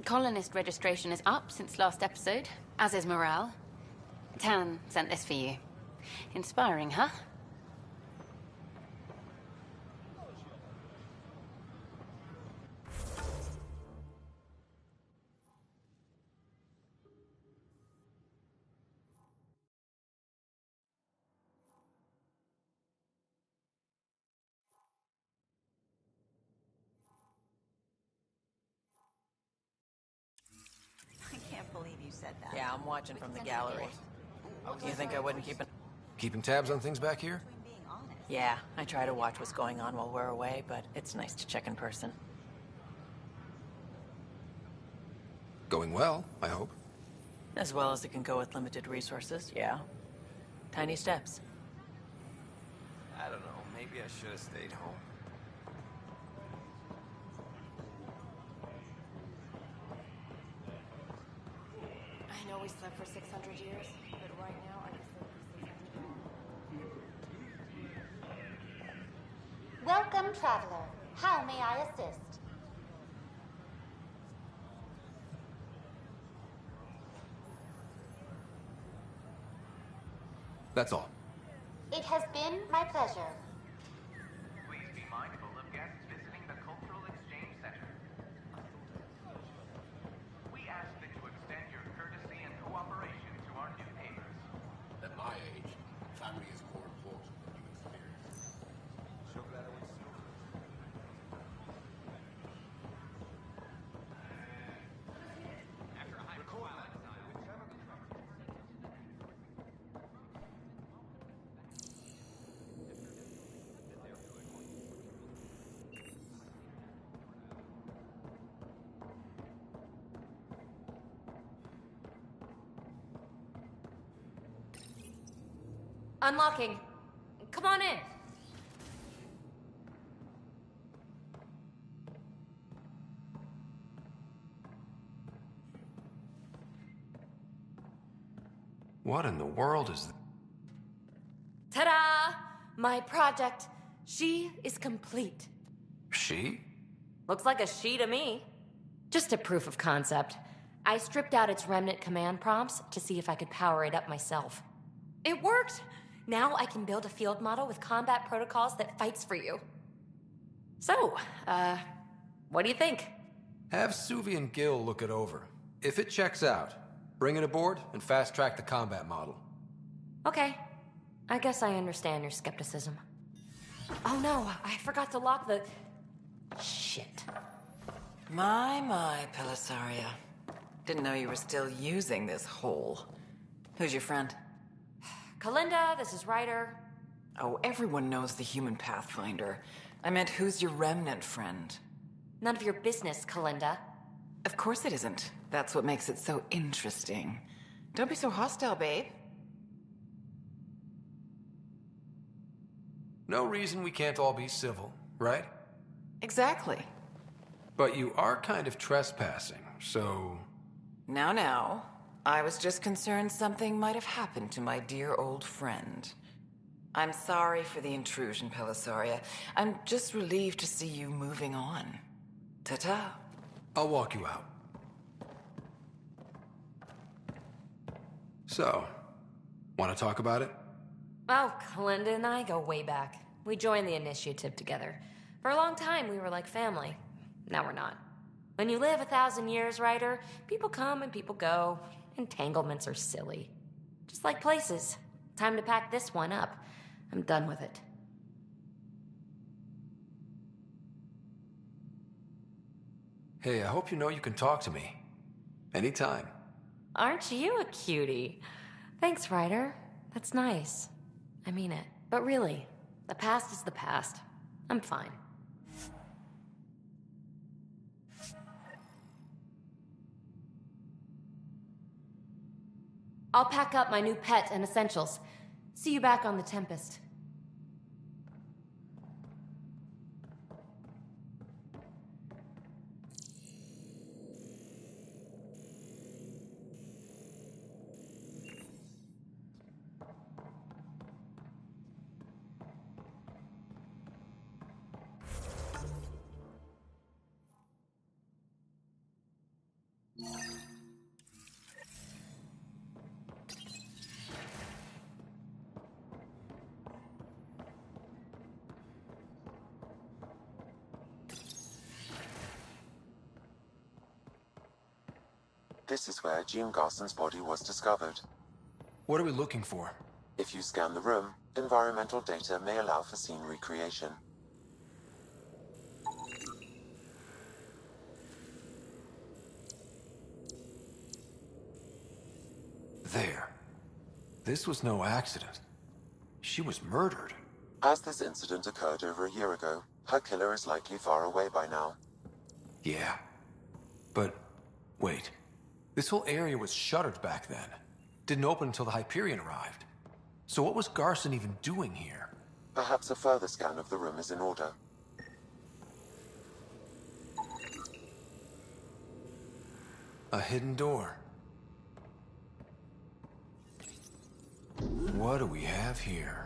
Colonist registration is up since last episode, as is morale. Tan sent this for you. Inspiring, huh? I can't believe you said that. Yeah, I'm watching from the gallery. You think I wouldn't keep an... Keeping tabs on things back here? Yeah, I try to watch what's going on while we're away, but it's nice to check in person. Going well, I hope. As well as it can go with limited resources, yeah. Tiny steps. I don't know, maybe I should have stayed home. I know we slept for 600 years, but right now I can sleep for 600 years. Welcome, traveler. How may I assist? That's all. It has been my pleasure. Please be mindful of guests visiting the Cultural Exchange Unlocking. Come on in. What in the world is... Ta-da! My project. She is complete. She? Looks like a she to me. Just a proof of concept. I stripped out its remnant command prompts to see if I could power it up myself. It worked! Now I can build a field model with combat protocols that fights for you. So, what do you think? Have Suvi and Gil look it over. If it checks out, bring it aboard and fast-track the combat model. Okay. I guess I understand your skepticism. Oh no, I forgot to lock the... Shit. My, Pellisaria. Didn't know you were still using this hole. Who's your friend? Kalinda, this is Ryder. Oh, everyone knows the human Pathfinder. I meant, who's your remnant friend? None of your business, Kalinda. Of course it isn't. That's what makes it so interesting. Don't be so hostile, babe. No reason we can't all be civil, right? Exactly. But you are kind of trespassing, so... Now. I was just concerned something might have happened to my dear old friend. I'm sorry for the intrusion, Pellisaria. I'm just relieved to see you moving on. Ta-ta. I'll walk you out. So, want to talk about it? Oh, Kalinda and I go way back. We joined the initiative together. For a long time, we were like family. Now we're not. When you live 1,000 years, Ryder, people come and people go. Entanglements are silly. Just like places. Time to pack this one up. I'm done with it. Hey, I hope you know you can talk to me. Anytime. Aren't you a cutie? Thanks, Ryder. That's nice. I mean it. But really, the past is the past. I'm fine. I'll pack up my new pet and essentials. See you back on the Tempest. This is where Jean Garson's body was discovered. What are we looking for? If you scan the room, environmental data may allow for scene recreation. There. This was no accident. She was murdered. As this incident occurred over a year ago, her killer is likely far away by now. Yeah. But, wait. This whole area was shuttered back then. Didn't open until the Hyperion arrived. So what was Garson even doing here? Perhaps a further scan of the room is in order. A hidden door. What do we have here?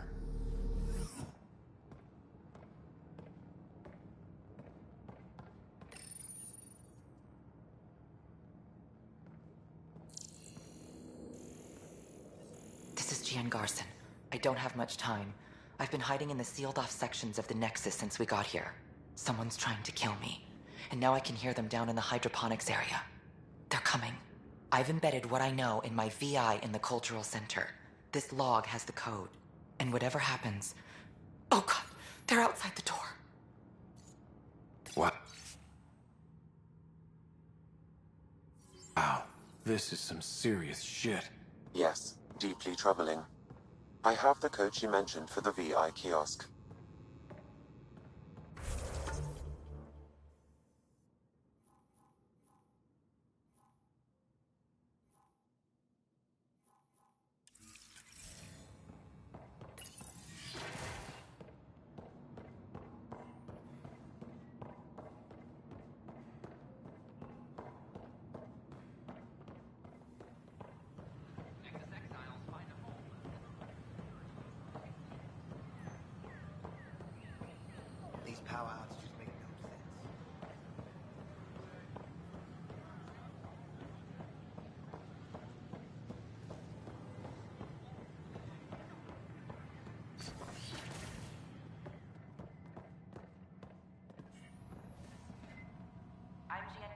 This is Gian Garson. I don't have much time. I've been hiding in the sealed-off sections of the Nexus since we got here. Someone's trying to kill me. And now I can hear them down in the hydroponics area. They're coming. I've embedded what I know in my VI in the Cultural Center. This log has the code. And whatever happens... Oh god, they're outside the door. What? Wow, this is some serious shit. Yes, deeply troubling. I have the code she mentioned for the VI kiosk.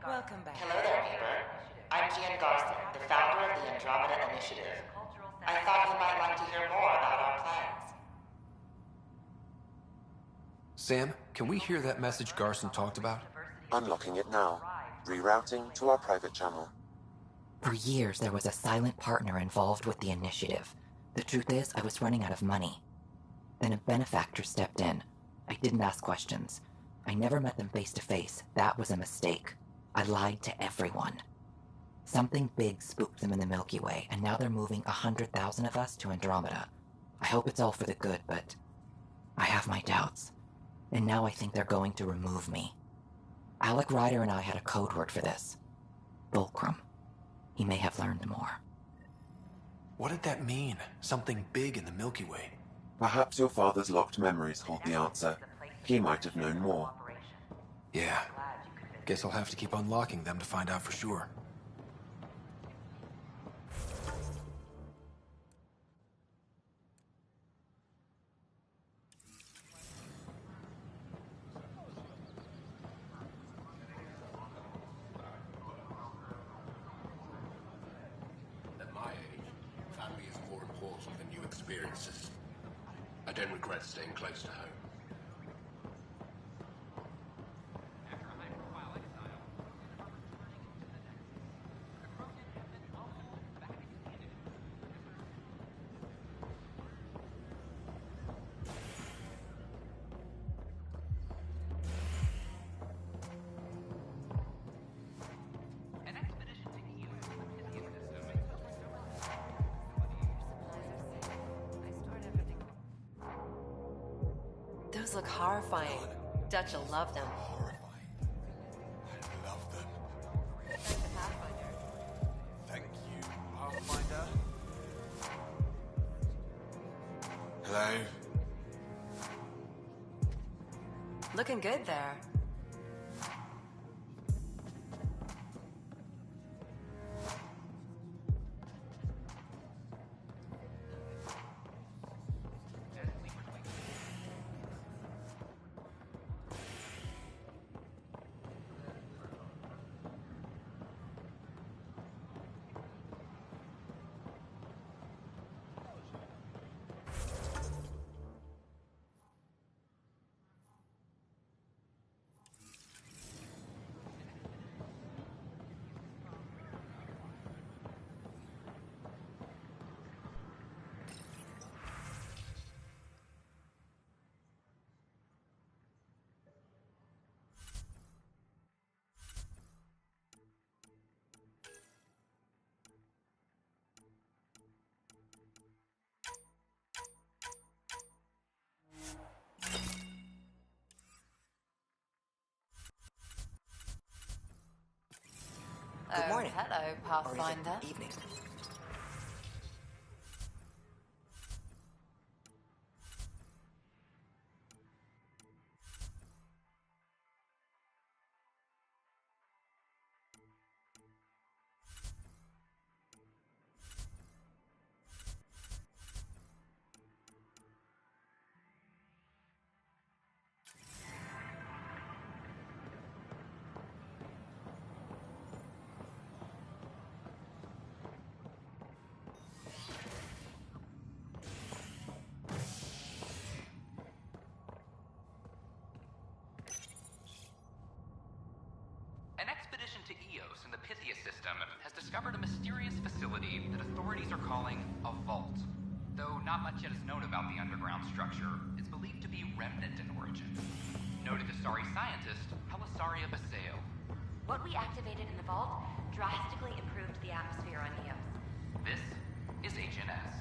Welcome back. Hello there, neighbor. I'm Gian Garson, the founder of the Andromeda Initiative. I thought you might like to hear more about our plans. Sam, can we hear that message Garson talked about? Unlocking it now. Rerouting to our private channel. For years, there was a silent partner involved with the initiative. The truth is, I was running out of money. Then a benefactor stepped in. I didn't ask questions. I never met them face to face. That was a mistake. I lied to everyone. Something big spooked them in the Milky Way, and now they're moving 100,000 of us to Andromeda. I hope it's all for the good, but I have my doubts. And now I think they're going to remove me. Alec Ryder and I had a code word for this. Fulcrum. He may have learned more. What did that mean? Something big in the Milky Way? Perhaps your father's locked memories hold the answer. He might have known more. Yeah. Guess I'll have to keep unlocking them to find out for sure. At my age, family is more important than new experiences. I don't regret staying close to home. Those look horrifying. Dutch will love them. I love them. Thank you, Pathfinder. Hello? Looking good there. Good morning. Hello, Pathfinder. Or is it evening? An expedition to Eos in the Pythia system has discovered a mysterious facility that authorities are calling a vault. Though not much yet is known about the underground structure, it's believed to be remnant in origin. Noted Asari scientist Helisaria Baseo. What we activated in the vault drastically improved the atmosphere on Eos. This is HNS.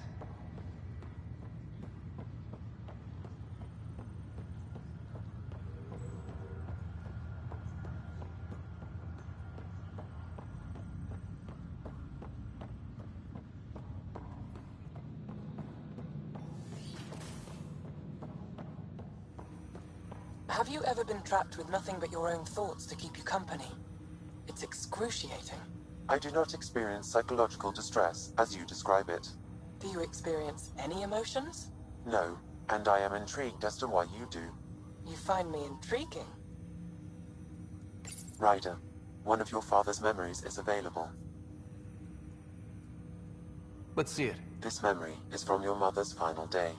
Have you ever been trapped with nothing but your own thoughts to keep you company? It's excruciating. I do not experience psychological distress, as you describe it. Do you experience any emotions? No, and I am intrigued as to why you do. You find me intriguing. Ryder, One of your father's memories is available. Let's see it. This memory is from your mother's final day.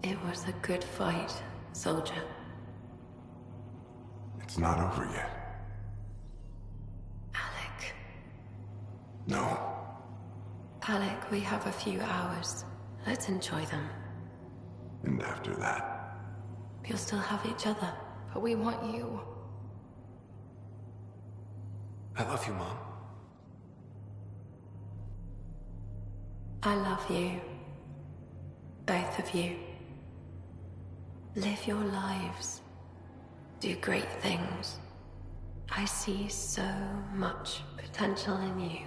It was a good fight, soldier. It's not over yet. Alec. No. Alec, we have a few hours. Let's enjoy them. And after that? You'll still have each other. But we want you. I love you, Mom. I love you. Both of you. Live your lives. Do great things. I see so much potential in you.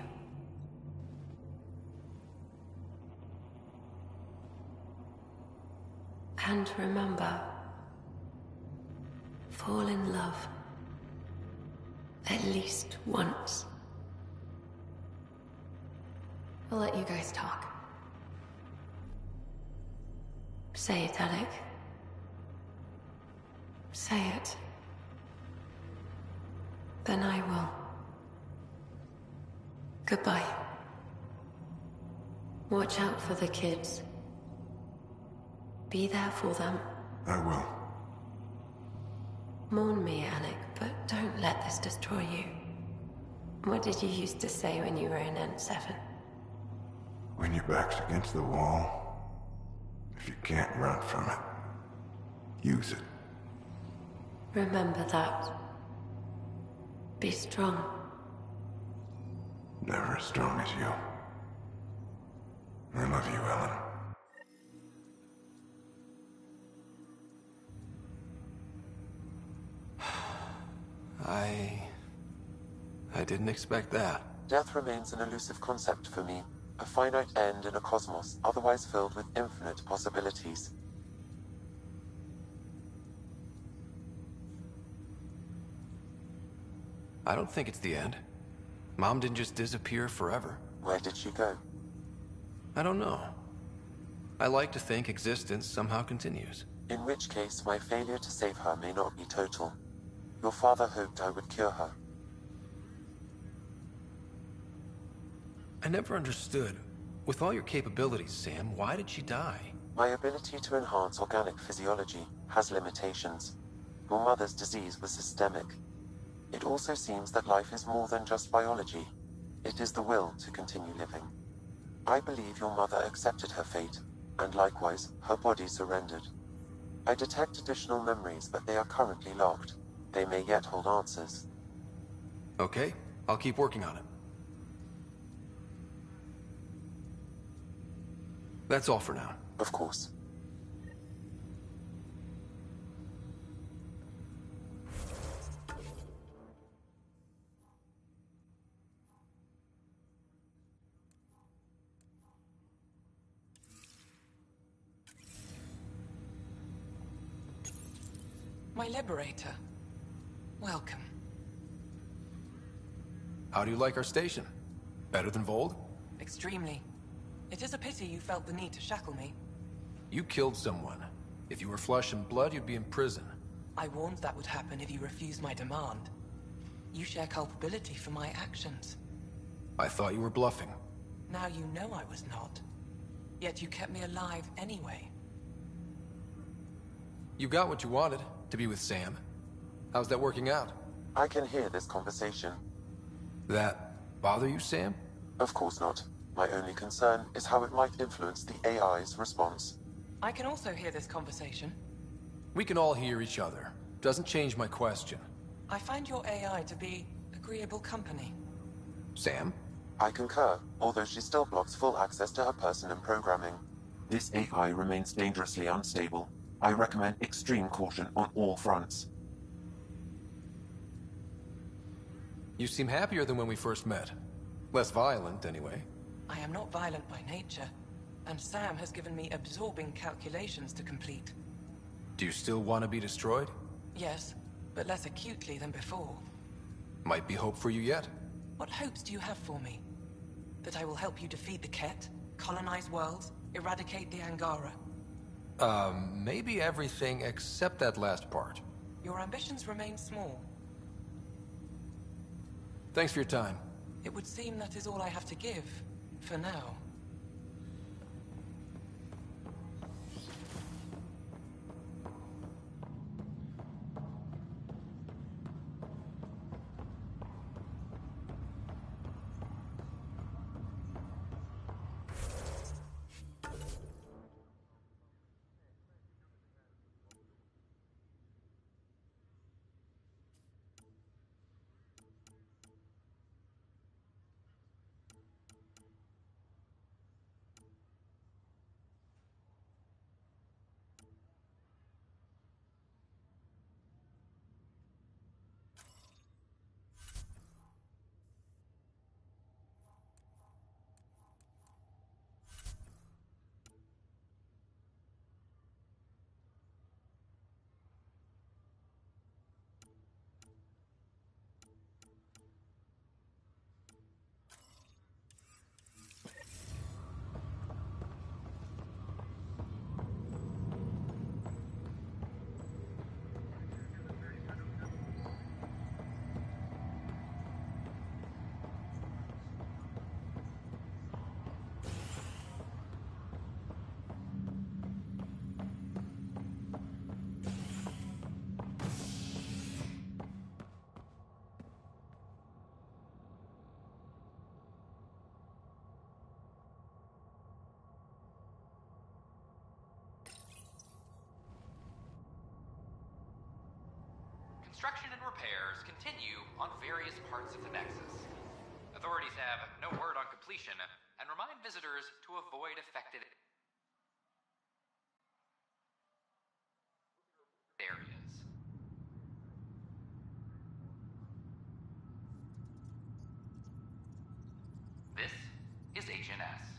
And remember, fall in love. At least once. We'll let you guys talk. Say it, Alec. Say it. Then I will. Goodbye. Watch out for the kids. Be there for them. I will. Mourn me, Alec, but don't let this destroy you. What did you used to say when you were in N7? When your back's against the wall, if you can't run from it, use it. Remember that. Be strong. Never as strong as you. I love you, Ellen. I didn't expect that. Death remains an elusive concept for me. A finite end in a cosmos otherwise filled with infinite possibilities. I don't think it's the end. Mom didn't just disappear forever. Where did she go? I don't know. I like to think existence somehow continues. In which case, my failure to save her may not be total. Your father hoped I would cure her. I never understood. With all your capabilities, Sam, why did she die? My ability to enhance organic physiology has limitations. Your mother's disease was systemic. It also seems that life is more than just biology. It is the will to continue living. I believe your mother accepted her fate, and likewise, her body surrendered. I detect additional memories, but they are currently locked. They may yet hold answers. Okay, I'll keep working on it. That's all for now. Of course. My liberator. Welcome. How do you like our station? Better than Vold? Extremely. It is a pity you felt the need to shackle me. You killed someone. If you were flesh and blood, you'd be in prison. I warned that would happen if you refused my demand. You share culpability for my actions. I thought you were bluffing. Now you know I was not. Yet you kept me alive anyway. You got what you wanted, to be with Sam. How's that working out? I can hear this conversation. That bother you, Sam? Of course not. My only concern is how it might influence the AI's response. I can also hear this conversation. We can all hear each other. Doesn't change my question. I find your AI to be agreeable company. Sam? I concur, although she still blocks full access to her person and programming. This AI remains dangerously unstable. I recommend extreme caution on all fronts. You seem happier than when we first met. Less violent, anyway. I am not violent by nature, and Sam has given me absorbing calculations to complete. Do you still want to be destroyed? Yes, but less acutely than before. Might be hope for you yet. What hopes do you have for me? That I will help you defeat the Ket, colonize worlds, eradicate the Angara. Maybe everything except that last part. Your ambitions remain small. Thanks for your time. It would seem that is all I have to give, for now. Construction and repairs continue on various parts of the Nexus. Authorities have no word on completion and remind visitors to avoid affected areas. This is HNS.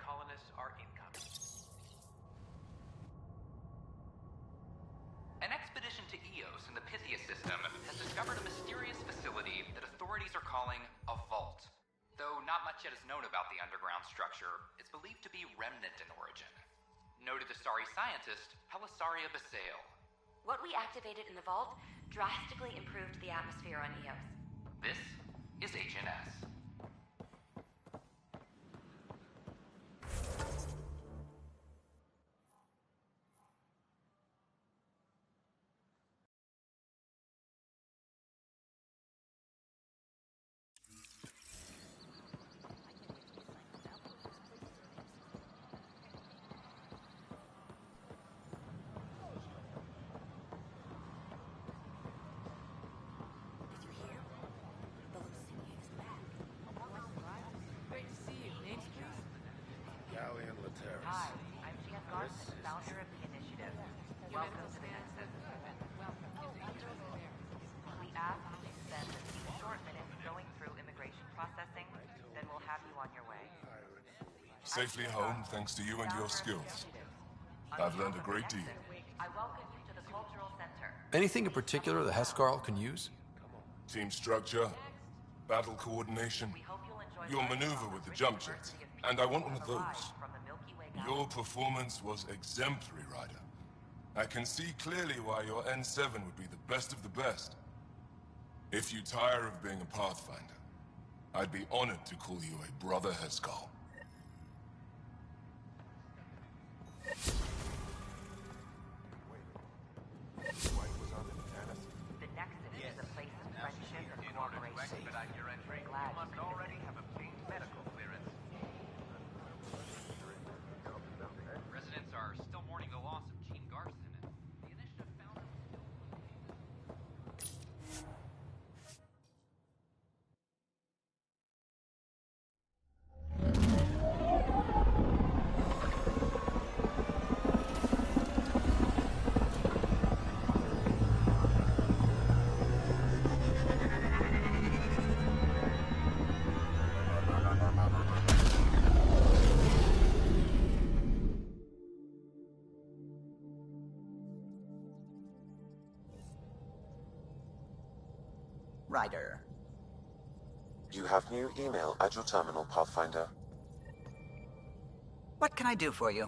Colonists are incoming. An expedition to Eos in the Pythia system has discovered a mysterious facility that authorities are calling a vault. Though not much yet is known about the underground structure, it's believed to be remnant in origin. Noted Asari scientist Pelisaria Basale. What we activated in the vault drastically improved the atmosphere on Eos. This is HNS. Hi, I'm Gian Garson, founder of the initiative. Welcome to the Nexus. We ask you to spend a few short minutes going through immigration processing, then we'll have you on your way. Safely home thanks to you and your skills. I've learned a great deal. I welcome you to the Cultural Center. Anything in particular the Hescarl can use? Team structure, battle coordination, your maneuver with the jump jets, and I want one of those. Your performance was exemplary, Ryder. I can see clearly why your N7 would be the best of the best. If you tire of being a Pathfinder, I'd be honored to call you a Brother Hescarl. The Nexus is a place of friendship and cooperation. We're glad you must already have obtained Ryder. You have new email at your terminal, Pathfinder. What can I do for you?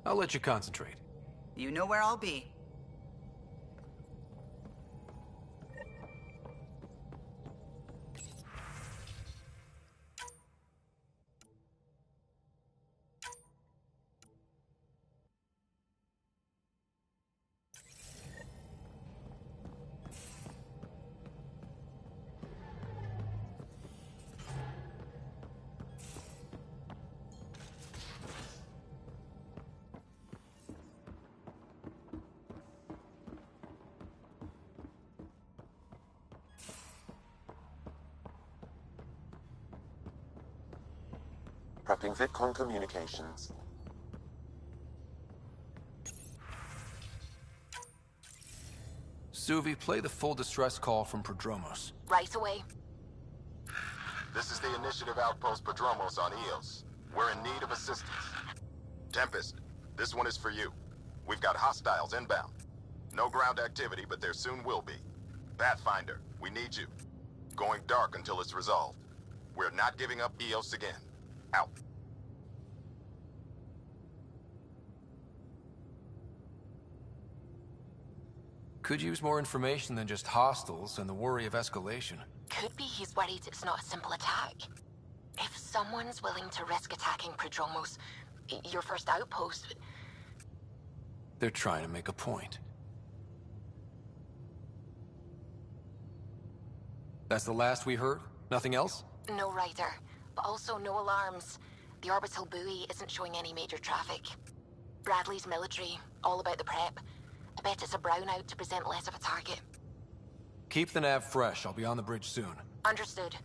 I'll let you concentrate. You know where I'll be. Prepping VidCon communications. Suvi, play the full distress call from Prodromos. Right away. This is the Initiative Outpost Prodromos on Eos. We're in need of assistance. Tempest, this one is for you. We've got hostiles inbound. No ground activity, but there soon will be. Pathfinder, we need you. Going dark until it's resolved. We're not giving up Eos again. Out. Could use more information than just hostiles and the worry of escalation. Could be he's worried it's not a simple attack. If someone's willing to risk attacking Prodromos, your first outpost... They're trying to make a point. That's the last we heard? Nothing else? No Ryder, but also no alarms. The orbital buoy isn't showing any major traffic. Bradley's military, all about the prep. I bet it's a brownout to present less of a target. Keep the nav fresh. I'll be on the bridge soon. Understood.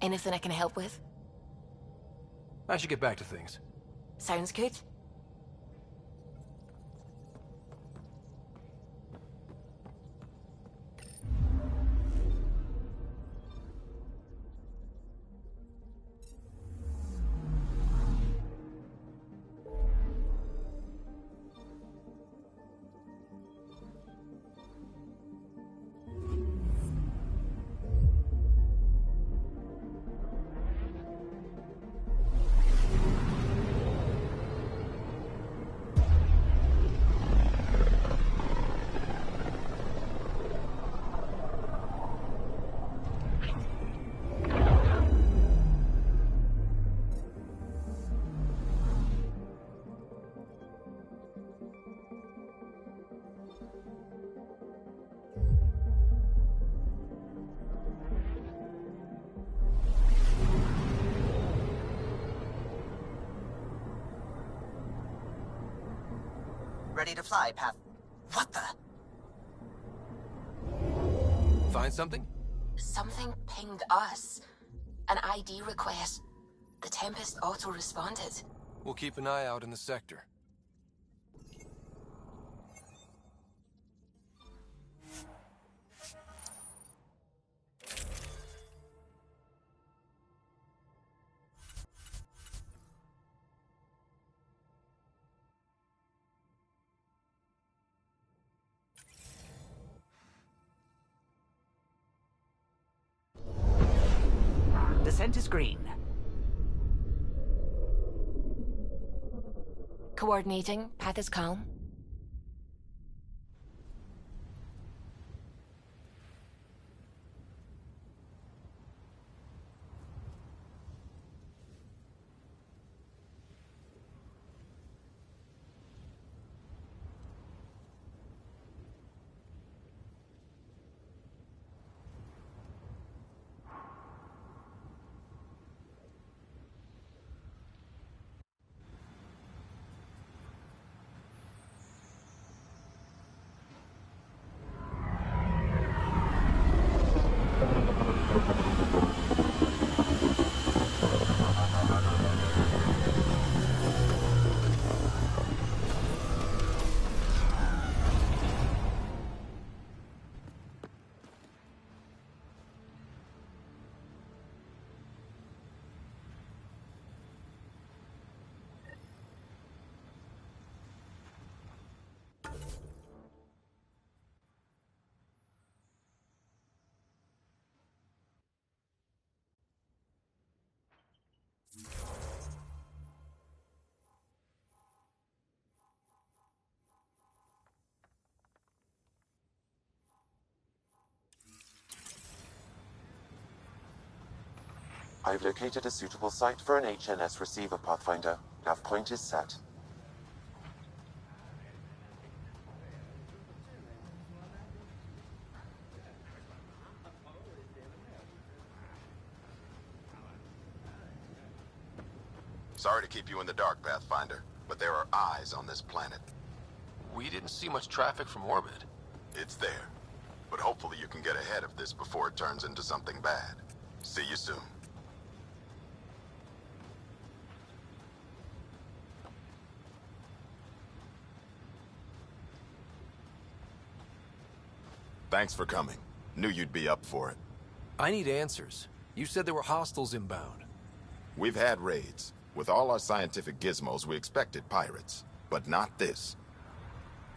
Anything I can help with? I should get back to things. Sounds good. Ready to fly, Path. What the? Find something? Something pinged us. An ID request. The Tempest auto-responded. We'll keep an eye out in the sector. Descent is green. Coordinating. Path is calm. I've located a suitable site for an HNS receiver, Pathfinder. Nav point is set. Sorry to keep you in the dark, Pathfinder, but there are eyes on this planet. We didn't see much traffic from orbit. It's there. But hopefully you can get ahead of this before it turns into something bad. See you soon. Thanks for coming. Knew you'd be up for it. I need answers. You said there were hostiles inbound. We've had raids. With all our scientific gizmos, we expected pirates. But not this.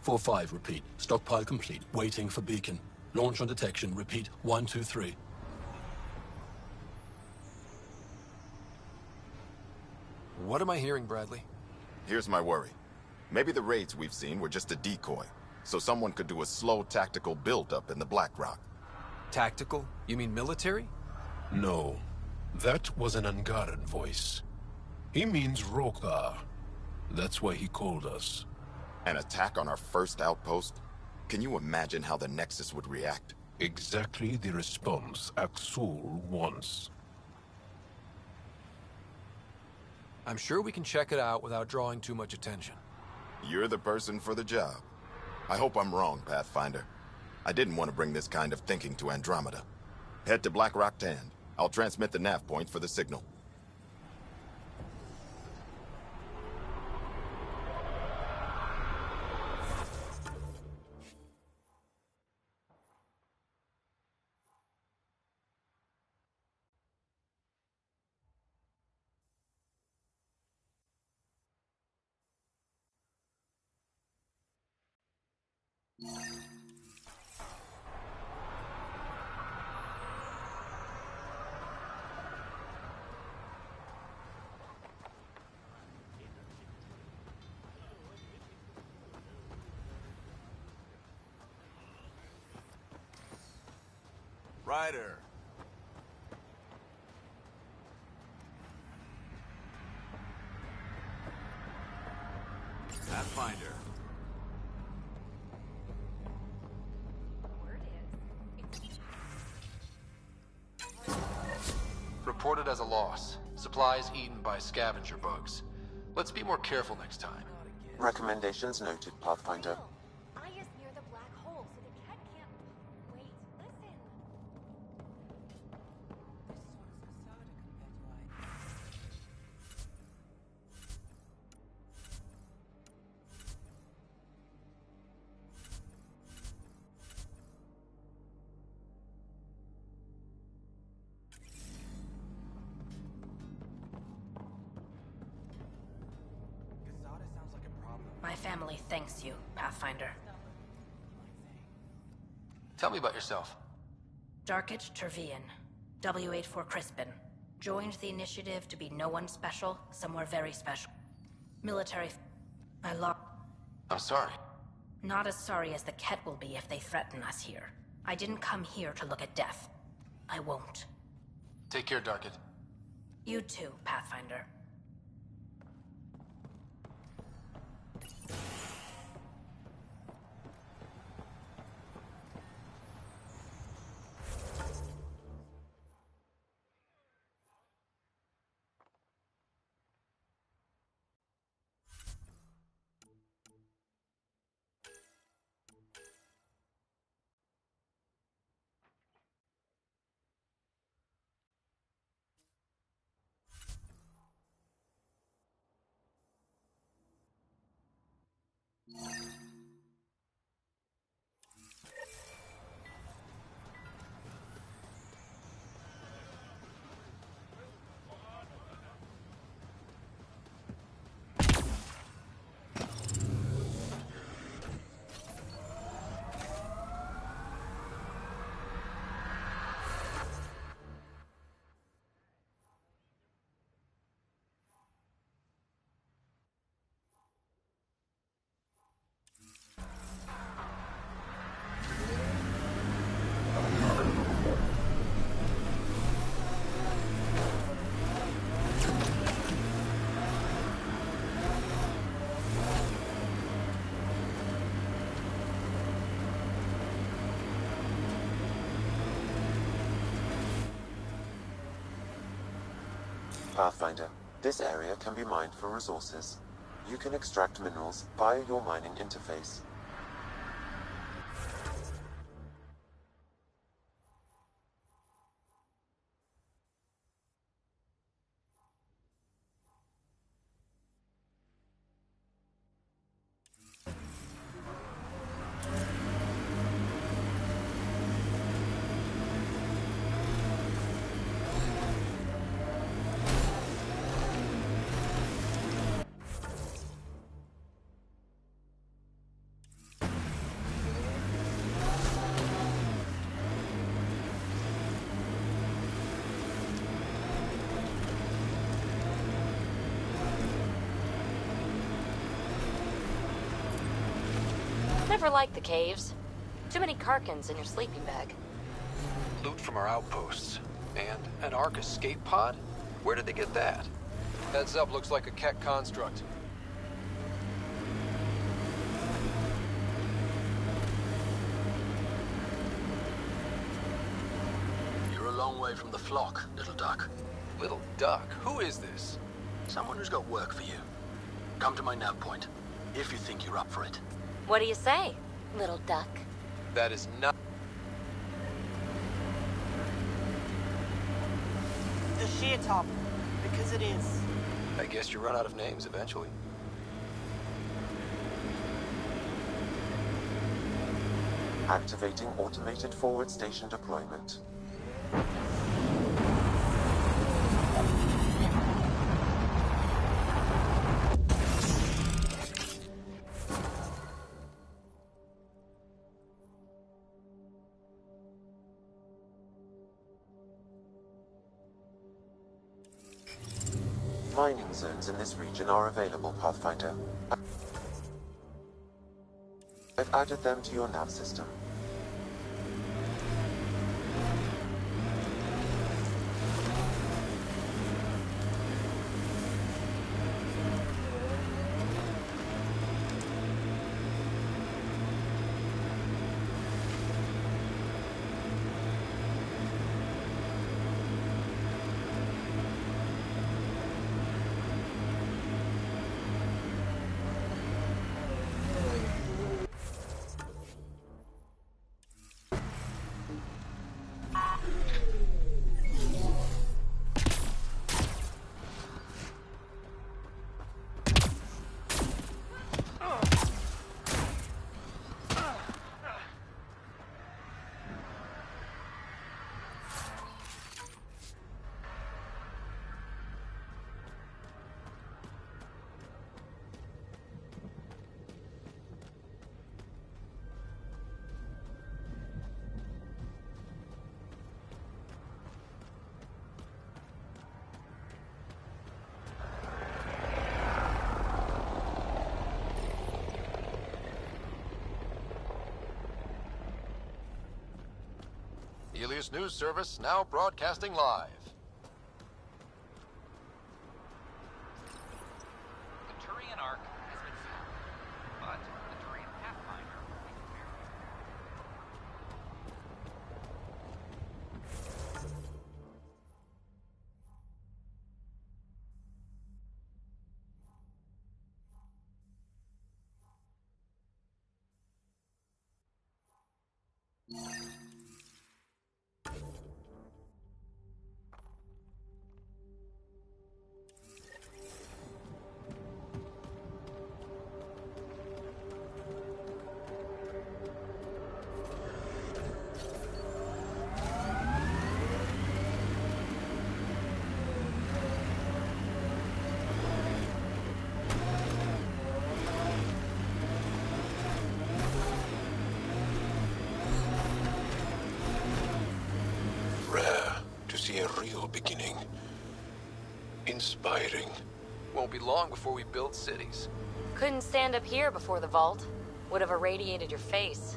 4-5, repeat. Stockpile complete. Waiting for beacon. Launch on detection. Repeat. 1, 2, 3. What am I hearing, Bradley? Here's my worry. Maybe the raids we've seen were just a decoy, so someone could do a slow tactical build-up in the Black Rock. Tactical? You mean military? No. That was an Angaran voice. He means Rokar. That's why he called us. An attack on our first outpost? Can you imagine how the Nexus would react? Exactly the response Axul wants. I'm sure we can check it out without drawing too much attention. You're the person for the job. I hope I'm wrong, Pathfinder. I didn't want to bring this kind of thinking to Andromeda. Head to Black Rock Tand. I'll transmit the nav point for the signal. Ryder. Pathfinder. Reported as a loss. Supplies eaten by scavenger bugs. Let's be more careful next time. Recommendations noted, Pathfinder. Eye is near the black hole, so the cat can't... Wait, listen. My family thanks you, Pathfinder. Tell me about yourself. Darkage Tervian, W84 Crispin. Joined the initiative to be no one special, somewhere very special. Military... I lost... I'm sorry. Not as sorry as the Ket will be if they threaten us here. I didn't come here to look at death. I won't. Take care, Darkid. You too, Pathfinder. Pathfinder, this area can be mined for resources. You can extract minerals via your mining interface. Never liked the caves. Too many Karkins in your sleeping bag. Loot from our outposts. And an Ark escape pod? Where did they get that? Heads up, looks like a Keck construct. You're a long way from the flock, little duck. Little duck? Who is this? Someone who's got work for you. Come to my nav point, if you think you're up for it. What do you say, little duck? That is not... The sheer top, because it is. I guess you run out of names eventually. Activating automated forward station deployment. Mining zones in this region are available, Pathfinder. I've added them to your nav system. Helios News Service now broadcasting live. The Turian Ark has been found, but the Turian Pathfinder will be prepared. See a real beginning. Inspiring. Won't be long before we build cities. Couldn't stand up here before the vault. Would have irradiated your face.